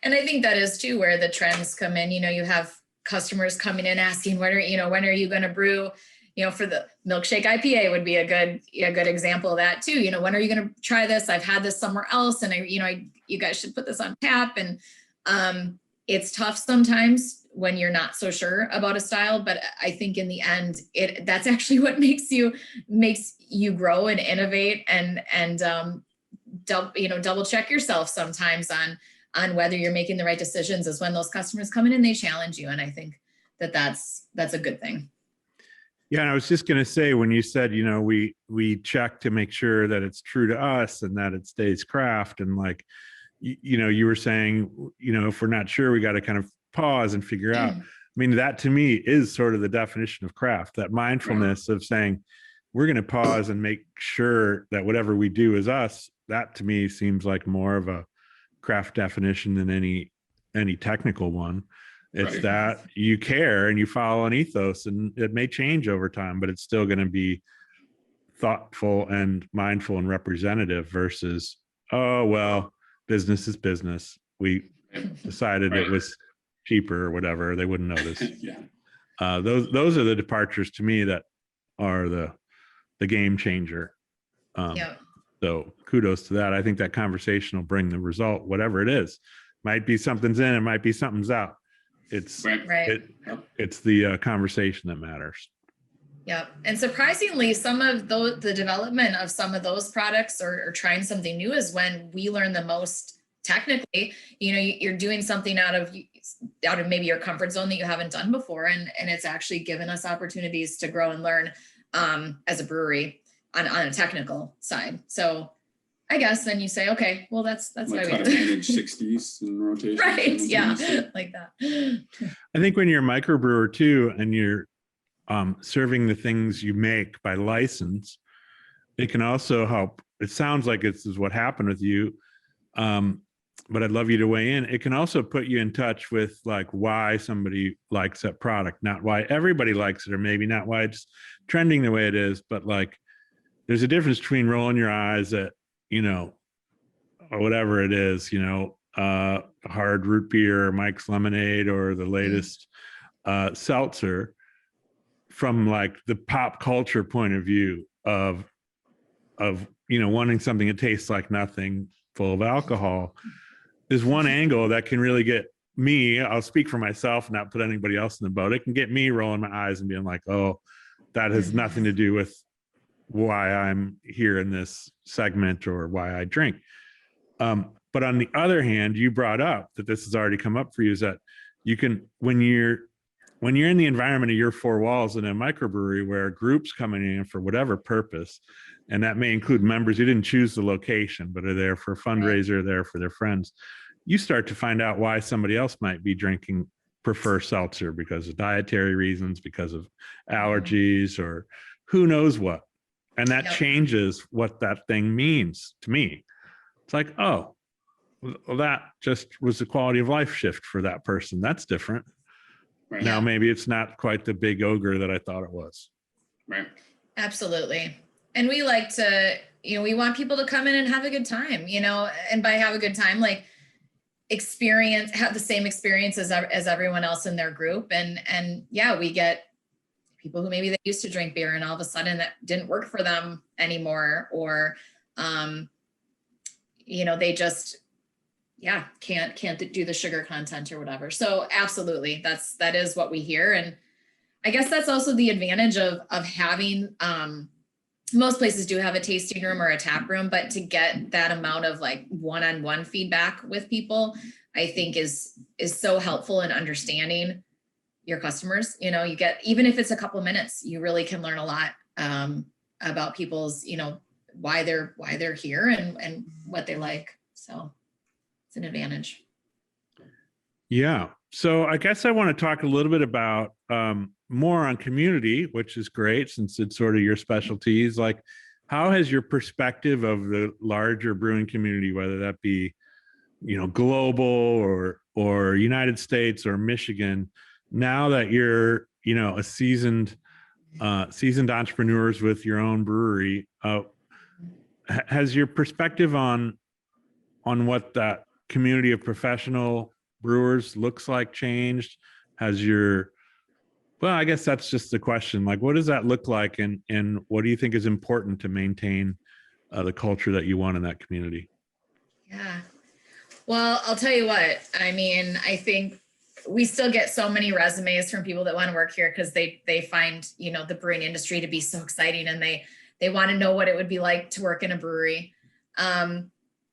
And I think that is too where the trends come in. You have customers coming in asking, when are you going to brew, for the Milkshake IPA would be a good example of that too. When are you going to try this? I've had this somewhere else, and you guys should put this on tap. And it's tough sometimes when you're not so sure about a style, but I think in the end, that's actually what makes you grow and innovate and double check yourself sometimes on whether you're making the right decisions, is when those customers come in and they challenge you. And I think that's a good thing. Yeah, and I was just going to say, when you said, we check to make sure that it's true to us and that it stays craft, and like, you were saying, if we're not sure, we got to kind of pause and figure out. I mean, that to me is sort of the definition of craft, that mindfulness of saying, we're going to pause and make sure that whatever we do is us. That to me seems like more of a craft definition than any technical one. It's that you care and you follow an ethos, and it may change over time, but it's still going to be thoughtful and mindful and representative versus, oh, well, business is business. We decided it was cheaper or whatever. They wouldn't notice. Those are the departures to me that are the game changer. So kudos to that. I think that conversation will bring the result, whatever it is. Might be something's in, it might be something's out. It's it's the conversation that matters. Yep. And surprisingly, some of the development of some of those products or trying something new is when we learn the most technically. You know, you're doing something out of maybe your comfort zone that you haven't done before. And it's actually given us opportunities to grow and learn as a brewery on a technical side. So I guess then you say, okay, well, that's Like why how to manage 60s in rotation. right. Yeah. Like that. I think when you're a microbrewer too, and you're serving the things you make by license, it can also help. It sounds like this is what happened with you, but I'd love you to weigh in. It can also put you in touch with like why somebody likes that product, not why everybody likes it, or maybe not why it's trending the way it is, but like there's a difference between rolling your eyes at, you know, or whatever it is, you know, hard root beer, or Mike's Lemonade, or the latest seltzer, from like the pop culture point of view of you know, wanting something that tastes like nothing, full of alcohol, is one angle that can really get me. I'll speak for myself, not put anybody else in the boat. It can get me rolling my eyes and being like, oh, that has nothing to do with why I'm here in this segment or why I drink. But on the other hand, you brought up that this has already come up for you, is that you can, when you're in the environment of your four walls in a microbrewery where groups coming in for whatever purpose, and that may include members who didn't choose the location, but are there for a fundraiser, there for their friends, you start to find out why somebody else might be prefer seltzer because of dietary reasons, because of allergies, or who knows what. And that changes what that thing means to me. It's like, oh, well, that just was a quality of life shift for that person. That's different. Right. Now, maybe it's not quite the big ogre that I thought it was. Right. Absolutely. And we like to, you know, we want people to come in and have a good time, you know, and by have a good time, like have the same experience as everyone else in their group. And yeah, we get people who maybe they used to drink beer and all of a sudden that didn't work for them anymore, or, you know, they just, can't do the sugar content or whatever. So absolutely, that is what we hear. And I guess that's also the advantage of having, most places do have a tasting room or a tap room, but to get that amount of like one-on-one feedback with people, I think is so helpful in understanding your customers. You know, you get, even if it's a couple of minutes, you really can learn a lot about people's, you know, why they're here and what they like. So it's an advantage. Yeah. So I guess I want to talk a little bit about more on community, which is great since it's sort of your specialties. Like, how has your perspective of the larger brewing community, whether that be, you know, global or United States or Michigan, now that you're, you know, a seasoned entrepreneurs with your own brewery, has your perspective on what that community of professional brewers looks like changed? Well, I guess that's just the question. Like, what does that look like, and what do you think is important to maintain the culture that you want in that community? Yeah. Well, I'll tell you what, I mean, I think we still get so many resumes from people that want to work here because they find, you know, the brewing industry to be so exciting, and they want to know what it would be like to work in a brewery.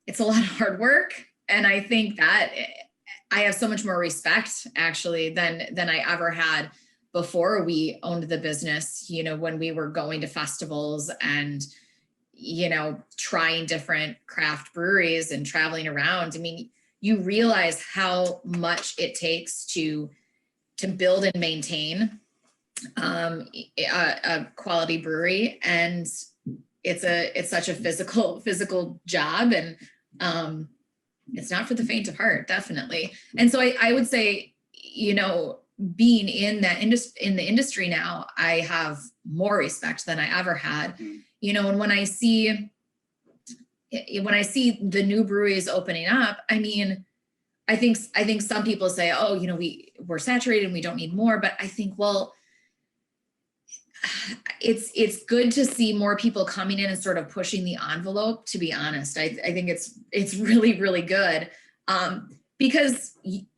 It's a lot of hard work. And I think that I have so much more respect actually than I ever had before we owned the business, you know, when we were going to festivals and, you know, trying different craft breweries and traveling around. I mean, you realize how much it takes to build and maintain a quality brewery. And it's such a physical job, and it's not for the faint of heart, definitely. And so I would say, you know, being in the industry now, I have more respect than I ever had, you know, and when I see the new breweries opening up, I mean, I think some people say, oh, you know, we're saturated and we don't need more, but I think, well, it's good to see more people coming in and sort of pushing the envelope, to be honest. I think it's really, really good. Because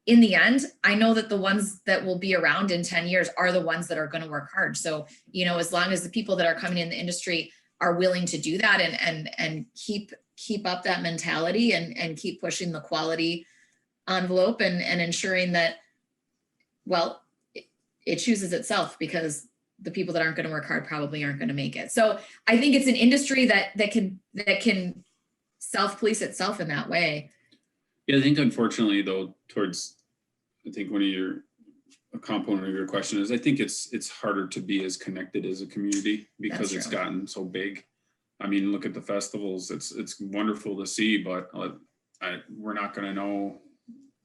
in the end, I know that the ones that will be around in 10 years are the ones that are going to work hard. So, you know, as long as the people that are coming in the industry are willing to do that and keep up that mentality and keep pushing the quality envelope and ensuring that, well, it chooses itself, because the people that aren't going to work hard probably aren't going to make it. So I think it's an industry that can self-police itself in that way. Yeah, I think unfortunately though, I think a component of your question is, I think it's harder to be as connected as a community because it's gotten so big. I mean, look at the festivals. It's wonderful to see, but we're not going to know,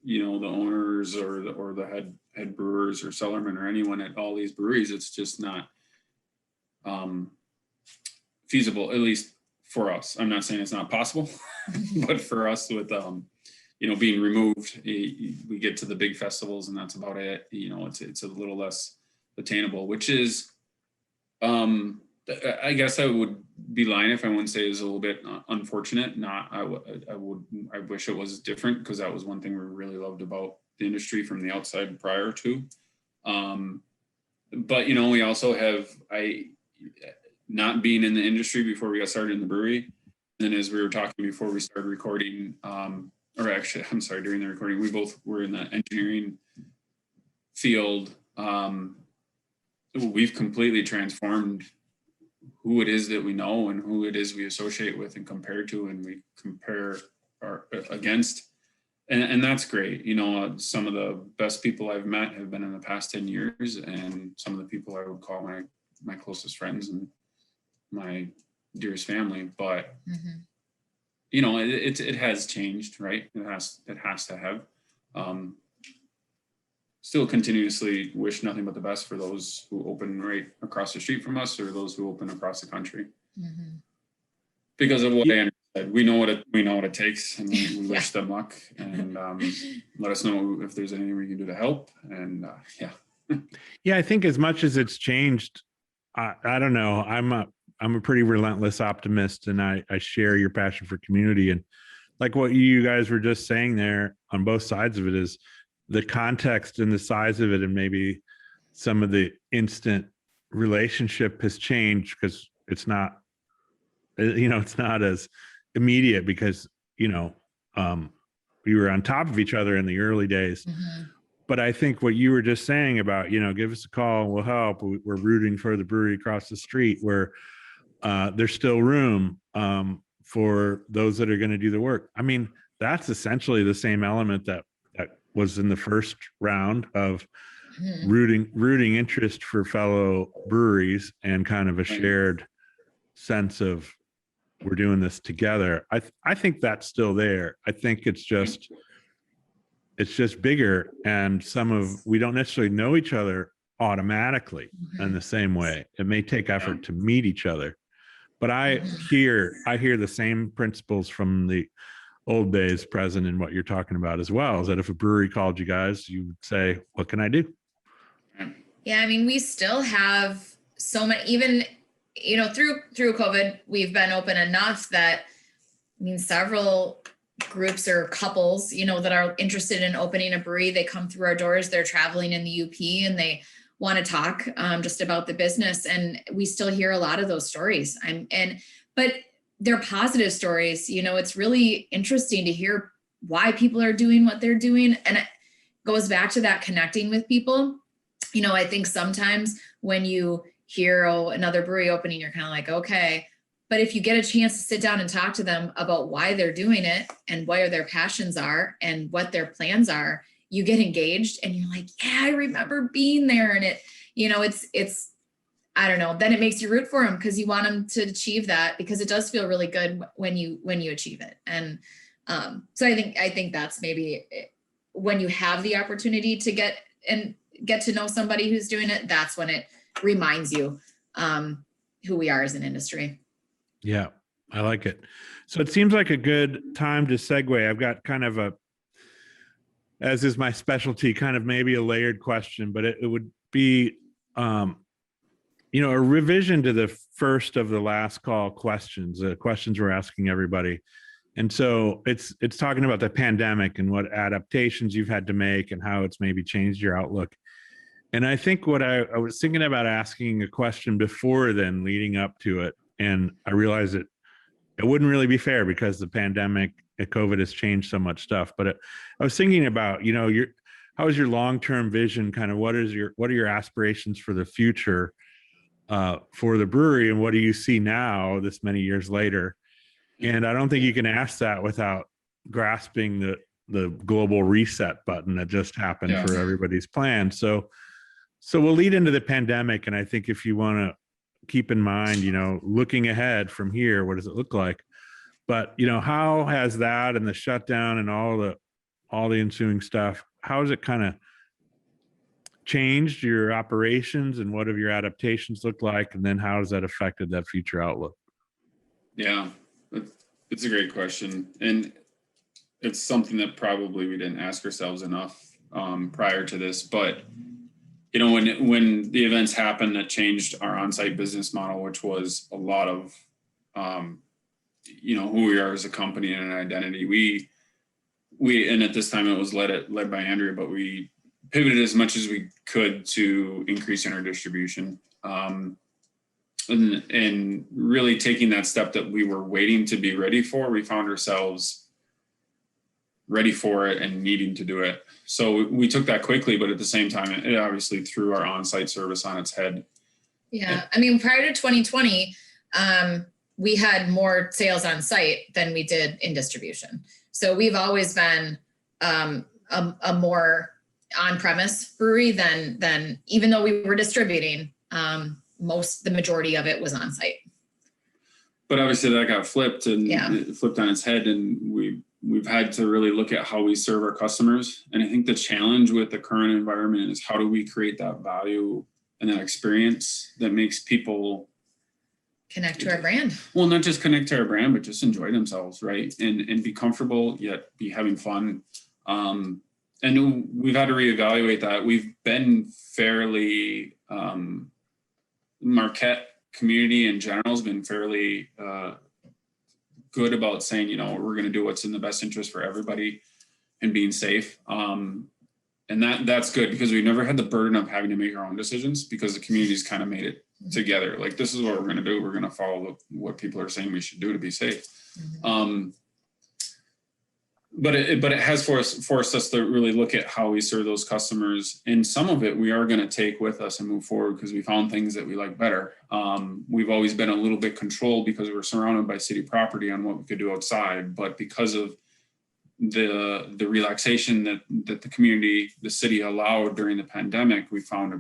you know, the owners or the head brewers or cellarmen or anyone at all these breweries. It's just not feasible, at least for us. I'm not saying it's not possible, but for us with you know, being removed, we get to the big festivals and that's about it. You know, it's a little less attainable, which is, I guess I would be lying if I wouldn't say is a little bit unfortunate. I wish it was different, because that was one thing we really loved about the industry from the outside prior to. But, you know, we also have, not being in the industry before we got started in the brewery. And then as we were talking before we started recording, or actually, I'm sorry, during the recording, we both were in the engineering field. We've completely transformed who it is that we know and who it is we associate with and compare to, and we compare against. And that's great. You know, some of the best people I've met have been in the past 10 years, and some of the people I would call my closest friends and my dearest family. But you know, it has changed, right? It has to have. Still continuously wish nothing but the best for those who open right across the street from us, or those who open across the country. Because of what Andrea said, we know what it takes, and we wish them luck, and let us know if there's anything we can do to help. And Yeah, I think as much as it's changed, I don't know. I'm a pretty relentless optimist, and I share your passion for community. And like what you guys were just saying there on both sides of it is the context and the size of it, and maybe some of the instant relationship has changed because it's not, you know, it's not as immediate because, you know, we were on top of each other in the early days. But I think what you were just saying about, you know, give us a call, we'll help. We're rooting for the brewery across the street where there's still room for those that are going to do the work. I mean, that's essentially the same element that was in the first round of rooting interest for fellow breweries and kind of a shared sense of we're doing this together. I think that's still there. I think it's just bigger, and we don't necessarily know each other automatically in the same way. It may take effort to meet each other, but I hear the same principles from the old days present in what you're talking about as well, is that if a brewery called you guys, you would say, what can I do? Yeah, I mean, we still have so many, even, you know, through COVID, we've been open enough that, I mean, several groups or couples, you know, that are interested in opening a brewery, they come through our doors, they're traveling in the UP and they want to talk just about the business. And we still hear a lot of those stories. But they're positive stories. You know, it's really interesting to hear why people are doing what they're doing. And it goes back to that connecting with people. You know, I think sometimes when you hear, another brewery opening, you're kind of like, okay. But if you get a chance to sit down and talk to them about why they're doing it and what their passions are and what their plans are, you get engaged and you're like, yeah, I remember being there. And it, you know, it's, I don't know, then it makes you root for them because you want them to achieve that, because it does feel really good when you achieve it. And so I think that's maybe when you have the opportunity to get to know somebody who's doing it, that's when it reminds you who we are as an industry. Yeah, I like it. So it seems like a good time to segue. I've got kind of as is my specialty, kind of maybe a layered question, but it would be, you know, a revision to the first of the last call questions, questions we're asking everybody. And so it's talking about the pandemic and what adaptations you've had to make and how it's maybe changed your outlook. And I think what I was thinking about asking a question before then leading up to it, and I realized it wouldn't really be fair because the pandemic, COVID has changed so much stuff. But I was thinking about, how is your long-term vision? Kind of what are your aspirations for the future for the brewery, and what do you see now, this many years later? And I don't think you can ask that without grasping the global reset button that just happened for everybody's plans. So we'll lead into the pandemic, and I think if you want to keep in mind, looking ahead from here, what does it look like? But how has that and the shutdown and all the ensuing stuff, how has it kind of changed your operations, and what have your adaptations looked like, and then how has that affected that future outlook? Yeah, it's a great question, and it's something that probably we didn't ask ourselves enough prior to this. But when the events happened that changed our on-site business model, which was a lot of who we are as a company and an identity, we and at this time it was led by Andrea, but we pivoted as much as we could to increase in our distribution. And really taking that step that we were waiting to be ready for, we found ourselves ready for it and needing to do it. So we took that quickly, but at the same time, it obviously threw our on-site service on its head. Yeah, I mean, prior to 2020, we had more sales on site than we did in distribution. So we've always been a more on-premise brewery than even though we were distributing, the majority of it was on site. But obviously that got flipped and it flipped on its head, and we've had to really look at how we serve our customers. And I think the challenge with the current environment is how do we create that value and that experience that makes people connect to our brand. Well, not just connect to our brand, but just enjoy themselves, right? And be comfortable, yet be having fun. And we've had to reevaluate that. We've been fairly, Marquette community in general has been fairly good about saying, we're going to do what's in the best interest for everybody and being safe. And that's good because we've never had the burden of having to make our own decisions because the community's kind of made it together. Like, this is what we're going to do. We're going to follow what people are saying we should do to be safe. But it has forced us to really look at how we serve those customers. And some of it we are going to take with us and move forward because we found things that we like better. We've always been a little bit controlled because we're surrounded by city property on what we could do outside. But because of the relaxation that the community, the city allowed during the pandemic, we found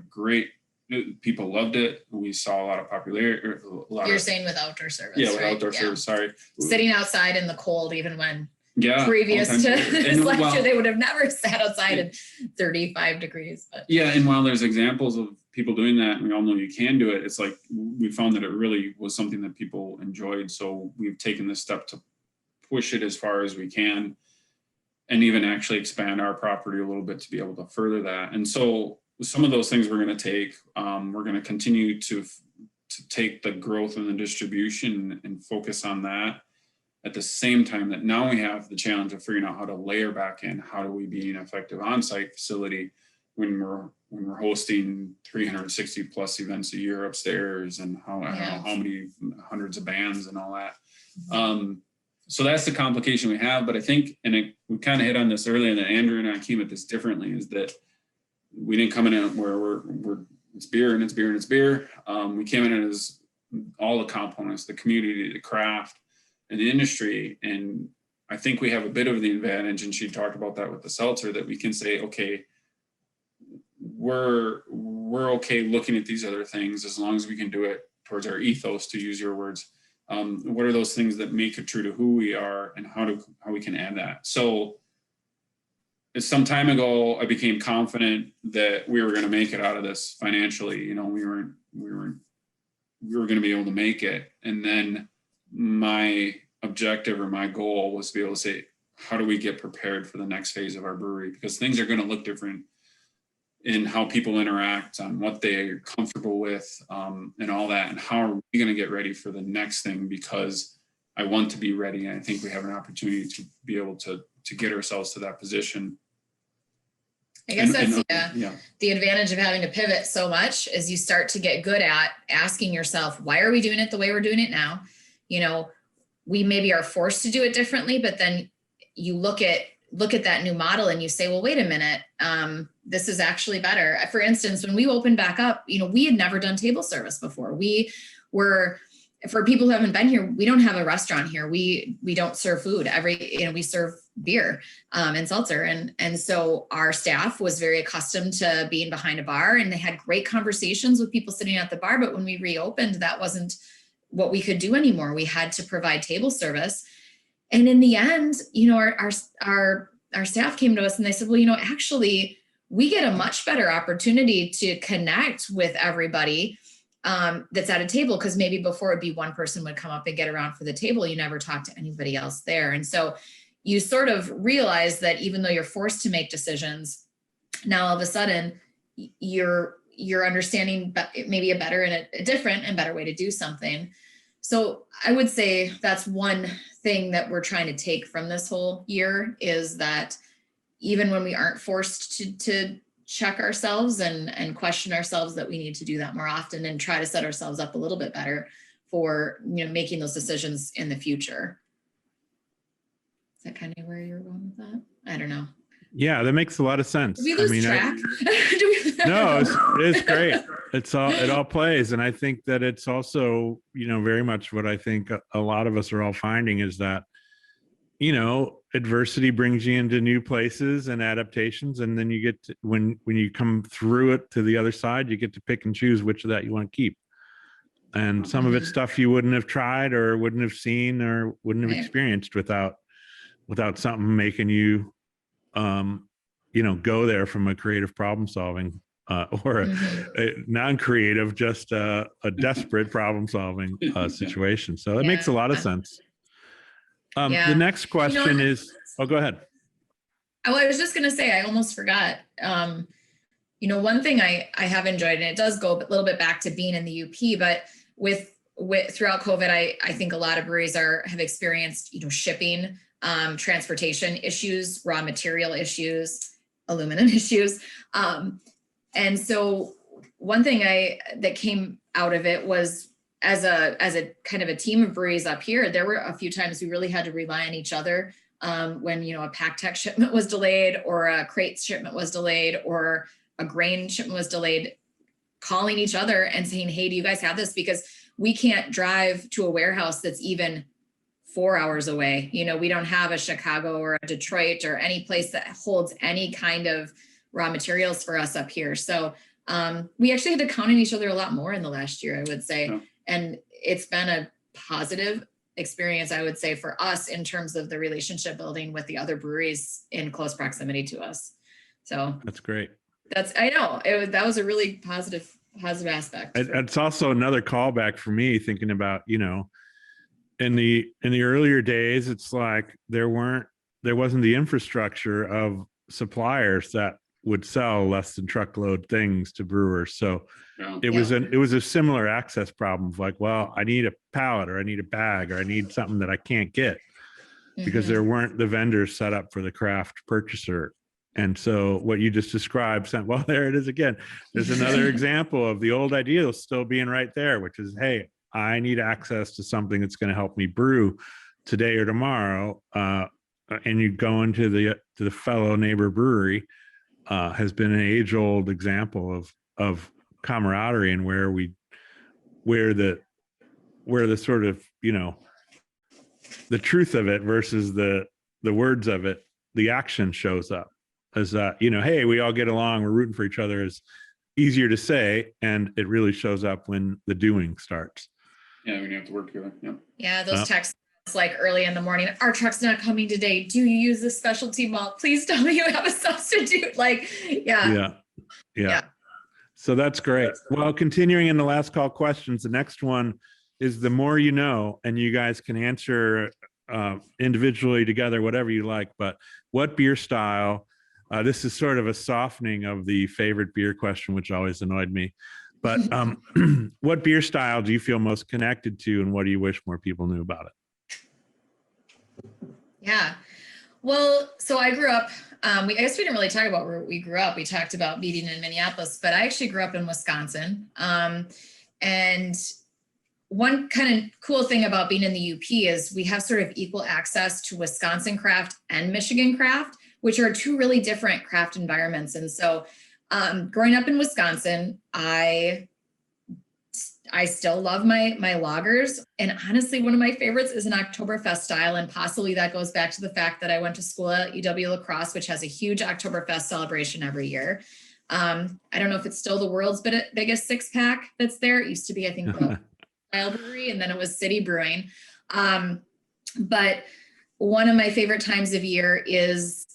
people loved it. We saw a lot of popularity. You're saying with outdoor service, yeah, with right? outdoor service, sorry. Sitting outside in the cold, even when previous to this lecture, they would have never sat outside at 35 degrees. But yeah, and while there's examples of people doing that, and we all know you can do it, it's like we found that it really was something that people enjoyed. So we've taken this step to push it as far as we can and even actually expand our property a little bit to be able to further that. And so some of those things we're going to take, we're going to continue to take the growth and the distribution and focus on that. At the same time that now we have the challenge of figuring out how to layer back in, how do we be an effective on-site facility when we're hosting 360 plus events a year upstairs, and I don't know how many hundreds of bands and all that. So that's the complication we have. But I think, and we kind of hit on this earlier, that Andrea and I came at this differently, is that we didn't come in where it's beer and it's beer and it's beer. We came in as all the components, the community, the craft, and the industry. And I think we have a bit of the advantage, and she talked about that with the seltzer, that we can say, okay, we're okay looking at these other things as long as we can do it towards our ethos, to use your words. What are those things that make it true to who we are, and how we can add that? So some time ago, I became confident that we were going to make it out of this financially. We were going to be able to make it. And then my objective or my goal was to be able to say, how do we get prepared for the next phase of our brewery? Because things are going to look different in how people interact, on what they're comfortable with, and all that. And how are we going to get ready for the next thing? Because I want to be ready. And I think we have an opportunity to be able to get ourselves to that position. I guess that's yeah. the advantage of having to pivot so much is you start to get good at asking yourself, why are we doing it the way we're doing it now? You know, we maybe are forced to do it differently, but then you look at that new model and you say, well, wait a minute, this is actually better. For instance, when we opened back up, you know, we had never done table service before. We were, for people who haven't been here, we don't have a restaurant here. We don't serve food. We serve beer and seltzer. And so our staff was very accustomed to being behind a bar, and they had great conversations with people sitting at the bar. But when we reopened, that wasn't what we could do anymore. We had to provide table service. And in the end, you know, our staff came to us and they said, well, you know, actually, we get a much better opportunity to connect with everybody that's at a table, because maybe before it'd be one person would come up and get around for the table. You never talk to anybody else there. And so you sort of realize that even though you're forced to make decisions, now all of a sudden you're understanding maybe a better and a different and better way to do something. So I would say that's one thing that we're trying to take from this whole year, is that even when we aren't forced to check ourselves and question ourselves, that we need to do that more often and try to set ourselves up a little bit better for, you know, making those decisions in the future. Is that kind of where you're going with that? I don't know. Yeah, that makes a lot of sense. Did we lose track? No, it's great. It all plays. And I think that it's also, you know, very much what I think a lot of us are all finding is that, you know, adversity brings you into new places and adaptations. And then you get to, when you come through it to the other side, you get to pick and choose which of that you want to keep. And some of it's stuff you wouldn't have tried or wouldn't have seen or wouldn't have experienced without something making you, you know, go there from a creative problem solving or a non-creative, just a desperate problem solving situation. So it makes a lot of sense. The next question is, go ahead. I was just going to say, I almost forgot. You know, one thing I have enjoyed, and it does go a little bit back to being in the UP, but with throughout COVID, I think a lot of breweries have experienced, you know, shipping, transportation issues, raw material issues, aluminum issues. And so one thing that came out of it was, as a kind of a team of breweries up here, there were a few times we really had to rely on each other when, you know, a pack tech shipment was delayed, or a crate shipment was delayed, or a grain shipment was delayed, calling each other and saying, hey, do you guys have this? Because we can't drive to a warehouse that's even 4 hours away. You know, we don't have a Chicago or a Detroit or any place that holds any kind of raw materials for us up here. So we actually had to count on each other a lot more in the last year, I would say. Yeah. And it's been a positive experience, I would say, for us in terms of the relationship building with the other breweries in close proximity to us. So that's great. I know that was a really positive aspect. It's also another callback for me, thinking about, you know, in the earlier days, it's like there wasn't the infrastructure of suppliers that would sell less than truckload things to brewers. So it was a similar access problem of like, well, I need a pallet, or I need a bag, or I need something that I can't get because there weren't the vendors set up for the craft purchaser. And so what you just described, well, there it is again. There's another example of the old ideal still being right there, which is, hey, I need access to something that's going to help me brew today or tomorrow. And you go into the fellow neighbor brewery, has been an age-old example of camaraderie, and where the sort of, you know, the truth of it versus the words of it, the action shows up as that, you know, hey, we all get along, we're rooting for each other, is easier to say, and it really shows up when the doing starts. Yeah, when you have to work together. Yeah, those texts like early in the morning, our truck's not coming today. Do you use this specialty malt? Please tell me you have a substitute. Like, yeah. So that's great. Well, continuing in the last call questions, the next one is the more you know, and you guys can answer individually, together, whatever you like, but what beer style, this is sort of a softening of the favorite beer question, which always annoyed me. But what beer style do you feel most connected to, and what do you wish more people knew about it? Yeah. Well, so I grew up, I guess we didn't really talk about where we grew up. We talked about meeting in Minneapolis, but I actually grew up in Wisconsin. And one kind of cool thing about being in the UP is we have sort of equal access to Wisconsin craft and Michigan craft, which are two really different craft environments. And so growing up in Wisconsin, I still love my lagers. And honestly, one of my favorites is an Oktoberfest style. And possibly that goes back to the fact that I went to school at UW-La Crosse, which has a huge Oktoberfest celebration every year. I don't know if it's still the world's biggest 6-pack that's there. It used to be, I think, the Brewery, and then it was City Brewing. But one of my favorite times of year is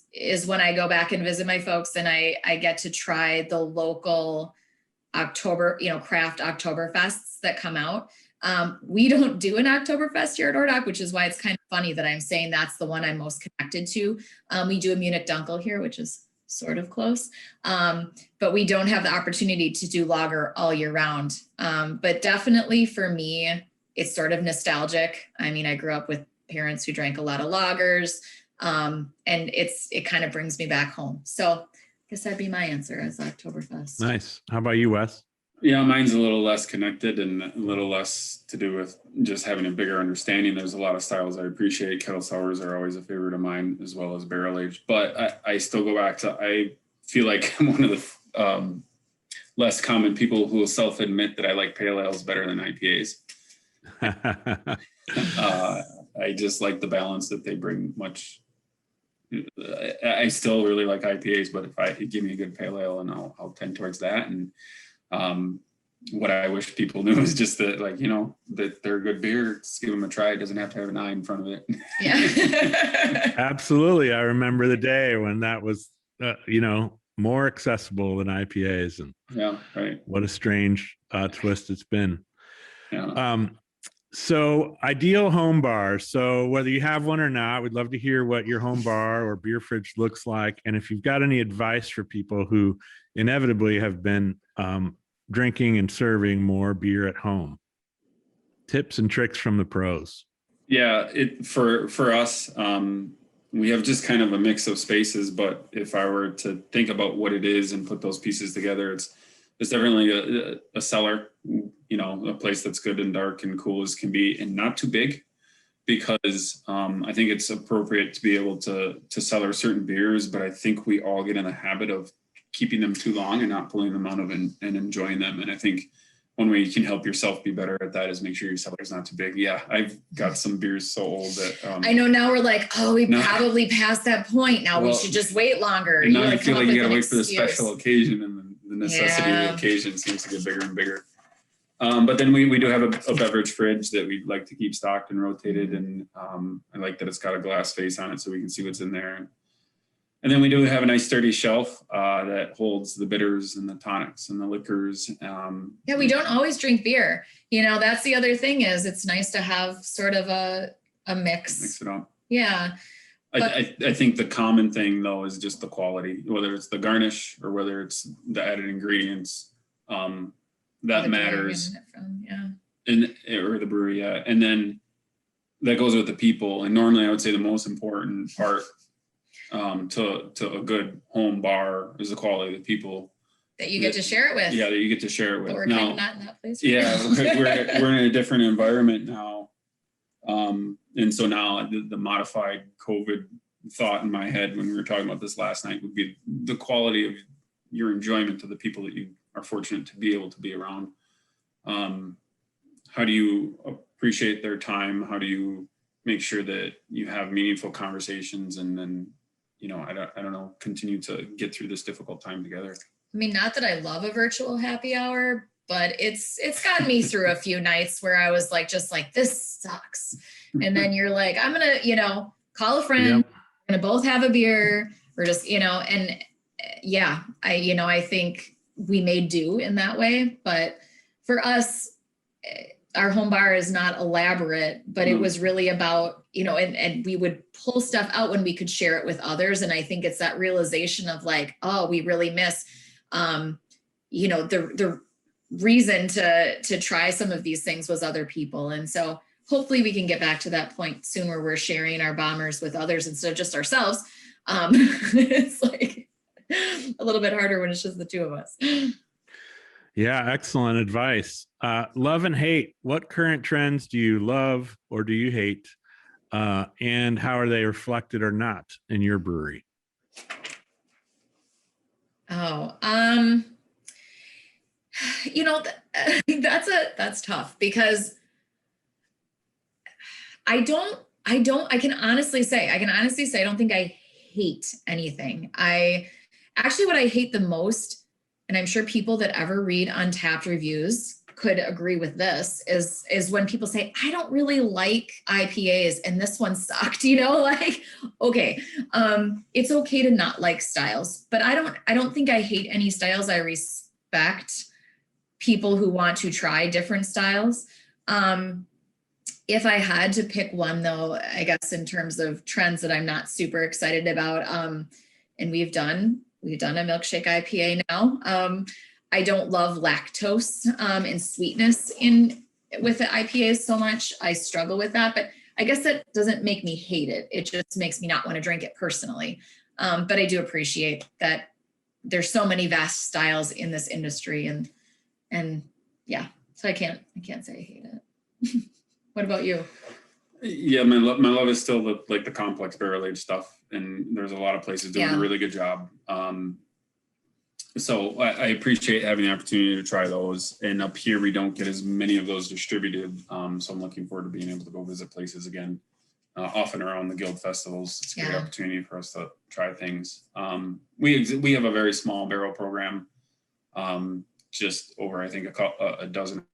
when I go back and visit my folks and I get to try the local October, craft Oktoberfests that come out. We don't do an Oktoberfest here at Ordock, which is why it's kind of funny that I'm saying that's the one I'm most connected to. We do a Munich Dunkel here, which is sort of close, but we don't have the opportunity to do lager all year round. But definitely for me, it's sort of nostalgic. I mean, I grew up with parents who drank a lot of lagers, and it kind of brings me back home. So I guess that'd be my answer as Oktoberfest. Nice. How about you, Wes? Yeah, mine's a little less connected and a little less to do with just having a bigger understanding. There's a lot of styles I appreciate. Kettle sours are always a favorite of mine, as well as barrel aged. But I still go back to, I feel like I'm one of the less common people who will self-admit that I like pale ales better than IPAs. I just like the balance that they bring much. I still really like IPAs, but if you give me a good pale ale, and I'll tend towards that. And what I wish people knew is just that, that they're a good beer. Just give them a try. It doesn't have to have an I in front of it. Yeah. Absolutely. I remember the day when that was, more accessible than IPAs, and yeah, right. What a strange twist it's been. Yeah. So ideal home bar. So whether you have one or not, we'd love to hear what your home bar or beer fridge looks like. And if you've got any advice for people who inevitably have been drinking and serving more beer at home, tips and tricks from the pros. Yeah, for us, we have just kind of a mix of spaces, but if I were to think about what it is and put those pieces together, it's definitely a cellar, a place that's good and dark and cool as can be, and not too big, because I think it's appropriate to be able to cellar certain beers, but I think we all get in the habit of keeping them too long and not pulling them out of and enjoying them. And I think one way you can help yourself be better at that is make sure your cellar's not too big. Yeah, I've got some beers so old that I know now we're like, probably passed that point. Now we should just wait longer. And now you feel like you gotta wait for the special occasion, and the necessity of the occasion seems to get bigger and bigger. But then we do have a beverage fridge that we like to keep stocked and rotated, and I like that it's got a glass face on it so we can see what's in there. And then we do have a nice sturdy shelf that holds the bitters and the tonics and the liquors. Yeah, we don't always drink beer. That's the other thing, is it's nice to have sort of a mix. Mix it up. Yeah. I think the common thing though is just the quality, whether it's the garnish or whether it's the added ingredients, that matters. Or the brewery, yeah. And then that goes with the people. And normally I would say the most important part to a good home bar is the quality of the people that you get to share it with. Yeah, that you get to share it with. But we're kind of not in that place. Yeah, we're in a different environment now. And so now the modified COVID thought in my head when we were talking about this last night would be the quality of your enjoyment to the people that you are fortunate to be able to be around. How do you appreciate their time? How do you make sure that you have meaningful conversations, and then, I don't know, continue to get through this difficult time together? I mean, not that I love a virtual happy hour, but it's gotten me through a few nights where I was just like, this sucks. And then you're like, I'm going to, call a friend, Yep. We're going to both have a beer, or just, and yeah, I think we made do in that way. But for us, our home bar is not elaborate, but it was really about, and we would pull stuff out when we could share it with others. And I think it's that realization of we really miss, the reason to try some of these things was other people. And so hopefully we can get back to that point soon where we're sharing our bombers with others instead of just ourselves. It's like a little bit harder when it's just the two of us. Yeah, excellent advice. Love and hate. What current trends do you love or do you hate? And how are they reflected or not in your brewery? Oh, you know, that's tough because I can honestly say, I don't think I hate anything. What I hate the most, and I'm sure people that ever read Untapped reviews could agree with this, is when people say, I don't really like IPAs and this one sucked, like, okay, it's okay to not like styles, but I don't think I hate any styles. I respect people who want to try different styles. If I had to pick one though, I guess in terms of trends that I'm not super excited about, and we've done a milkshake IPA now. I don't love lactose and sweetness with the IPAs so much. I struggle with that, but I guess that doesn't make me hate it. It just makes me not want to drink it personally. But I do appreciate that there's so many vast styles in this industry, and yeah, so I can't say I hate it. What about you? Yeah, my love is still the complex barrel aged stuff, and there's a lot of places doing a really good job. So I appreciate having the opportunity to try those. And up here, we don't get as many of those distributed. So I'm looking forward to being able to go visit places again, often around the guild festivals. It's a great opportunity for us to try things. We have a very small barrel program, just over, I think, a dozen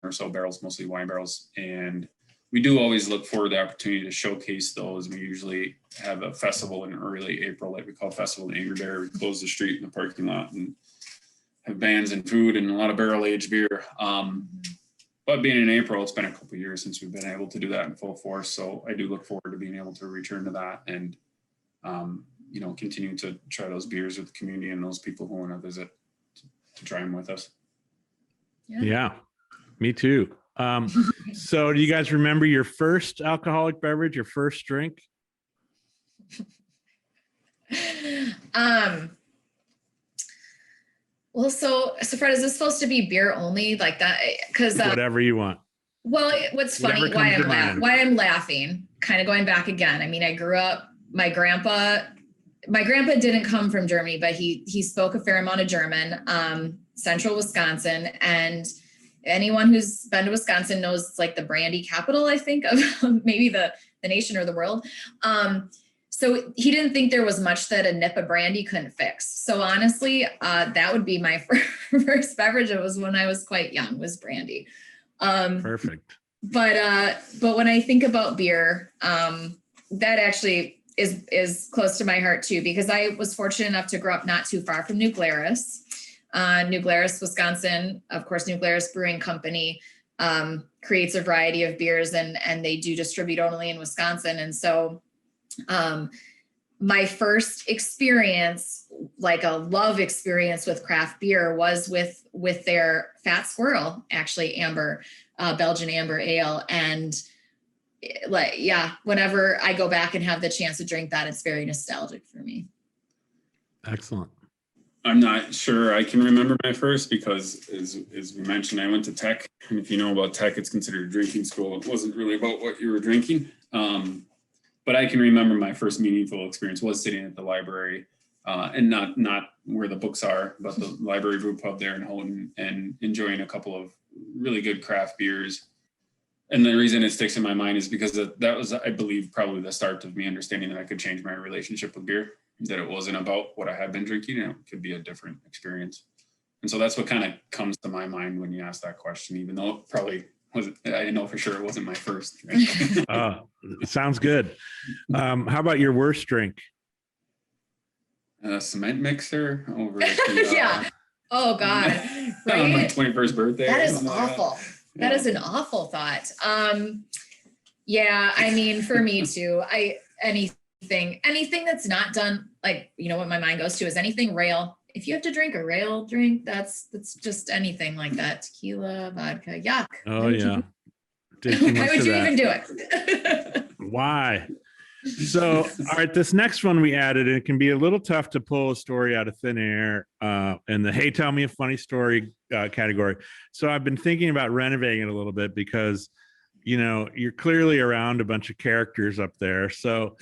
or so barrels, mostly wine barrels. And we do always look for the opportunity to showcase those. We usually have a festival in early April, like we call Festival of Angry Bear. We close the street in the parking lot and have bands and food and a lot of barrel aged beer. But being in April, it's been a couple of years since we've been able to do that in full force. So I do look forward to being able to return to that and, continue to try those beers with the community and those people who want to visit to try them with us. Yeah, me too. So do you guys remember your first alcoholic beverage, your first drink? Well, so Fred, is this supposed to be beer only like that? Because whatever you want. Well, what's funny, why I'm laughing, kind of going back again. I mean, I grew up, my grandpa didn't come from Germany, but he spoke a fair amount of German, central Wisconsin. And anyone who's been to Wisconsin knows it's like the brandy capital, I think, of maybe the nation or the world. So he didn't think there was much that a nip of brandy couldn't fix. So honestly, that would be my first beverage. It was when I was quite young, was brandy. Perfect. But when I think about beer, that actually is close to my heart too, because I was fortunate enough to grow up not too far from New Glarus. New Glarus, Wisconsin, of course, New Glarus Brewing Company creates a variety of beers and they do distribute only in Wisconsin. And so my first experience, like a love experience with craft beer, was with their Fat Squirrel, actually amber, Belgian amber ale. And whenever I go back and have the chance to drink that, it's very nostalgic for me. Excellent. I'm not sure I can remember my first because, as we mentioned, I went to tech. And if you know about tech, it's considered a drinking school. It wasn't really about what you were drinking. But I can remember my first meaningful experience was sitting at the library and not where the books are, but the library brew pub there in Houghton and enjoying a couple of really good craft beers. And the reason it sticks in my mind is because that was, I believe, probably the start of me understanding that I could change my relationship with beer, that it wasn't about what I had been drinking, and it could be a different experience. And so that's what kind of comes to my mind when you ask that question, even though it probably wasn't, I know for sure it wasn't my first drink. Sounds good. How about your worst drink? A cement mixer over at the, yeah. Oh God. Right? On my 21st birthday. That is awful. That is an awful thought. Yeah, I mean, for me too, anything that's not done, like, what my mind goes to is anything rail. If you have to drink a rail drink, that's just anything like that. Tequila, vodka, yuck. Oh yeah. Did too much Why would of you that. even do it? Why? So, all right, this next one we added, and it can be a little tough to pull a story out of thin air in the "Hey, tell me a funny story" category. So I've been thinking about renovating it a little bit because, you know, you're clearly around a bunch of characters up there. So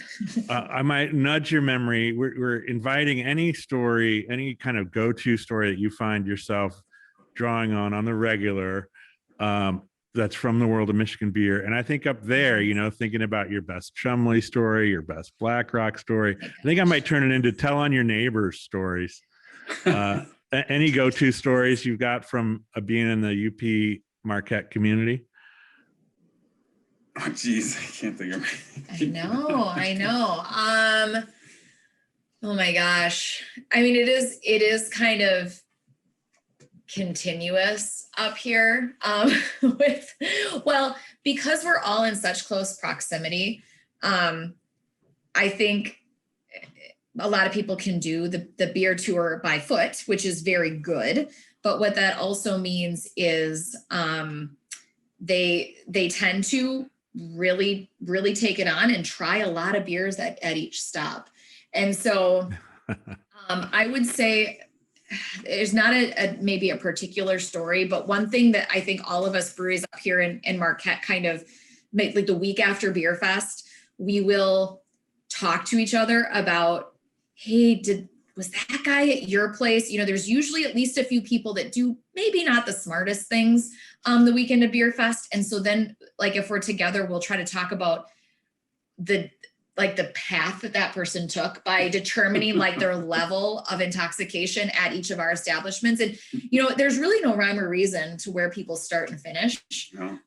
I might nudge your memory. We're inviting any story, any kind of go-to story that you find yourself drawing on the regular. That's from the world of Michigan beer. And I think up there, you know, thinking about your best Chumley story, your best Blackrock story, I think I might turn it into tell on your neighbors stories. Any go-to stories you've got from being in the UP Marquette community? Oh, geez, I can't think of it. I know. Oh my gosh. I mean, it is kind of continuous up here because we're all in such close proximity. I think a lot of people can do the beer tour by foot, which is very good. But what that also means is they tend to really take it on and try a lot of beers at each stop. And so I would say there's not maybe a particular story, but one thing that I think all of us breweries up here in Marquette kind of make, like the week after Beer Fest, we will talk to each other about, hey, was that guy at your place? You know, there's usually at least a few people that do maybe not the smartest things the weekend of Beer Fest. And so then, like, if we're together, we'll try to talk about the path that person took by determining like their level of intoxication at each of our establishments. And, you know, there's really no rhyme or reason to where people start and finish. No.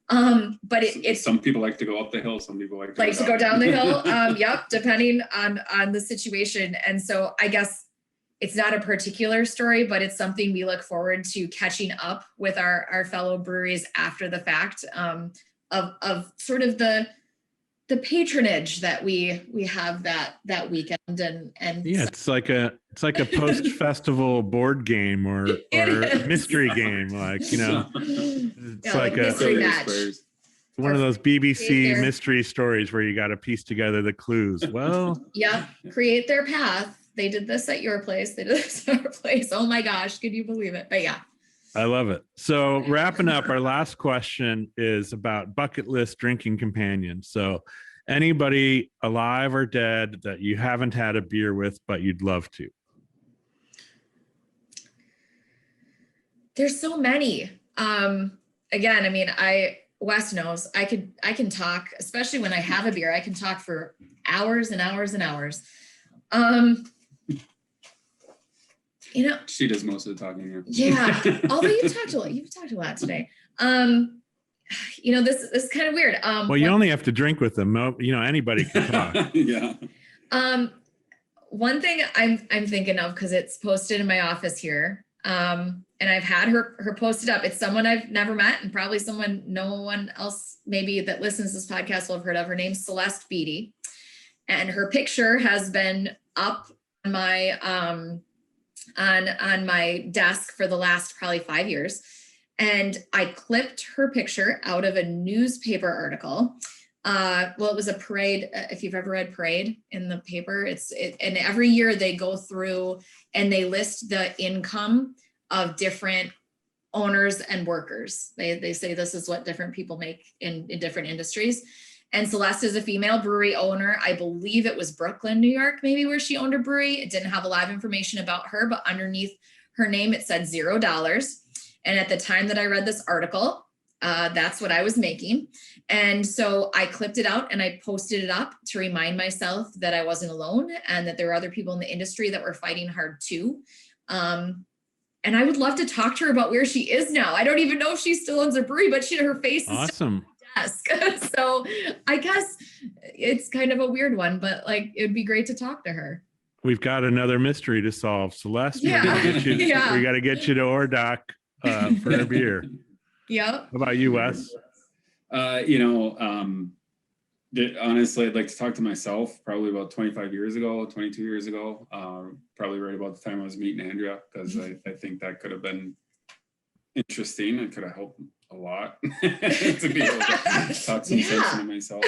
But it's some people like to go up the hill. Some people like to go down the hill. Yep. Depending on the situation. And so I guess it's not a particular story, but it's something we look forward to catching up with our fellow breweries after the fact of sort of the patronage that we have that weekend and Yeah, it's like a post festival board game or mystery game, like, you know, it's like a mystery match. One of those BBC mystery stories where you got to piece together the clues. Well, yeah, create their path. They did this at your place. They did this at our place. Oh my gosh, could you believe it? But yeah. I love it. So wrapping up, our last question is about bucket list drinking companions. So anybody alive or dead that you haven't had a beer with, but you'd love to. There's so many. Again, I mean, Wes knows I can talk, especially when I have a beer, I can talk for hours and hours and hours. You know, she does most of the talking here. Yeah. Although you've talked a lot today. You know, this is kind of weird. Well, you only have to drink with them. You know, anybody can talk. Yeah. One thing I'm thinking of, because it's posted in my office here, and I've had her posted up. It's someone I've never met, and probably someone no one else maybe that listens to this podcast will have heard of. Her name's Celeste Beatty, and her picture has been up on my on my desk for the last probably 5 years. And I clipped her picture out of a newspaper article. Well, it was a parade. If you've ever read Parade in the paper, and every year they go through and they list the income of different owners and workers. They say this is what different people make in different industries. And Celeste is a female brewery owner. I believe it was Brooklyn, New York, maybe, where she owned a brewery. It didn't have a lot of information about her, but underneath her name, it said $0. And at the time that I read this article, that's what I was making. And so I clipped it out and I posted it up to remind myself that I wasn't alone and that there were other people in the industry that were fighting hard too. And I would love to talk to her about where she is now. I don't even know if she still owns a brewery, but her face is awesome. Desk. So I guess it's kind of a weird one, but like, it'd be great to talk to her. We've got another mystery to solve. Celeste, yeah. We got to get you to Ordoc for a beer. Yep. How about you, Wes? Honestly, I'd like to talk to myself probably about 22 years ago, probably right about the time I was meeting Andrea, because I think that could have been interesting. It could have helped a lot to be able to talk some sense into myself.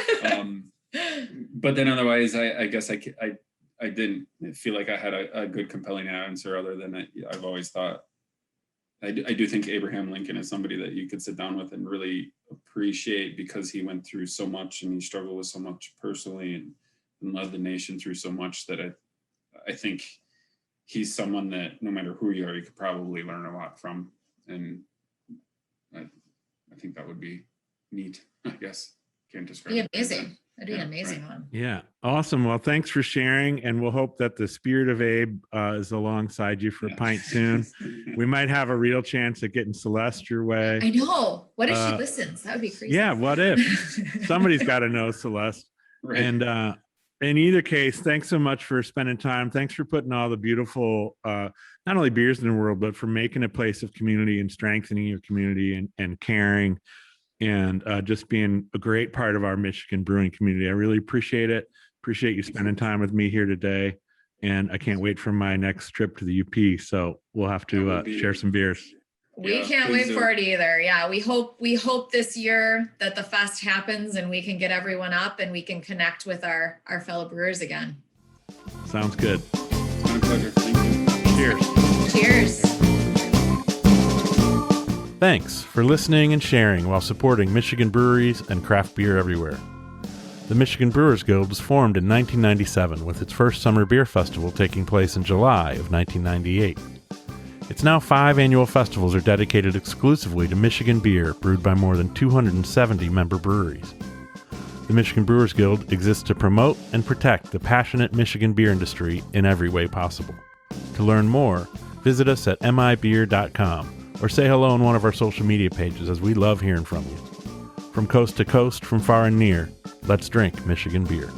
But then otherwise, I guess I didn't feel like I had a good compelling answer other than I've always thought, I do think Abraham Lincoln is somebody that you could sit down with and really appreciate, because he went through so much and he struggled with so much personally and led the nation through so much that I think he's someone that no matter who you are, you could probably learn a lot from. And I think that would be neat, I guess. Can't describe it. Be amazing. That'd be an Yeah, amazing right. one. Yeah. Awesome. Well, thanks for sharing. And we'll hope that the spirit of Abe is alongside you for a pint soon. We might have a real chance at getting Celeste your way. I know. What if she Uh, listens? That would be crazy. Yeah. What if? Somebody's got to know Celeste. Right. And in either case, thanks so much for spending time. Thanks for putting all the beautiful, not only beers in the world, but for making a place of community and strengthening your community and caring and just being a great part of our Michigan brewing community. I really appreciate it. Appreciate you spending time with me here today. And I can't wait for my next trip to the UP. So we'll have to share some beers. We Yeah, can't please wait do. for it either. Yeah, we hope this year that the fest happens and we can get everyone up and we can connect with our fellow brewers again. Sounds good. It's been a pleasure. Thank you. Cheers. Cheers. Thanks for listening and sharing while supporting Michigan breweries and craft beer everywhere. The Michigan Brewers Guild was formed in 1997 with its first summer beer festival taking place in July of 1998. Its now 5 annual festivals are dedicated exclusively to Michigan beer brewed by more than 270 member breweries. The Michigan Brewers Guild exists to promote and protect the passionate Michigan beer industry in every way possible. To learn more, visit us at mibeer.com or say hello on one of our social media pages, as we love hearing from you. From coast to coast, from far and near, let's drink Michigan beer.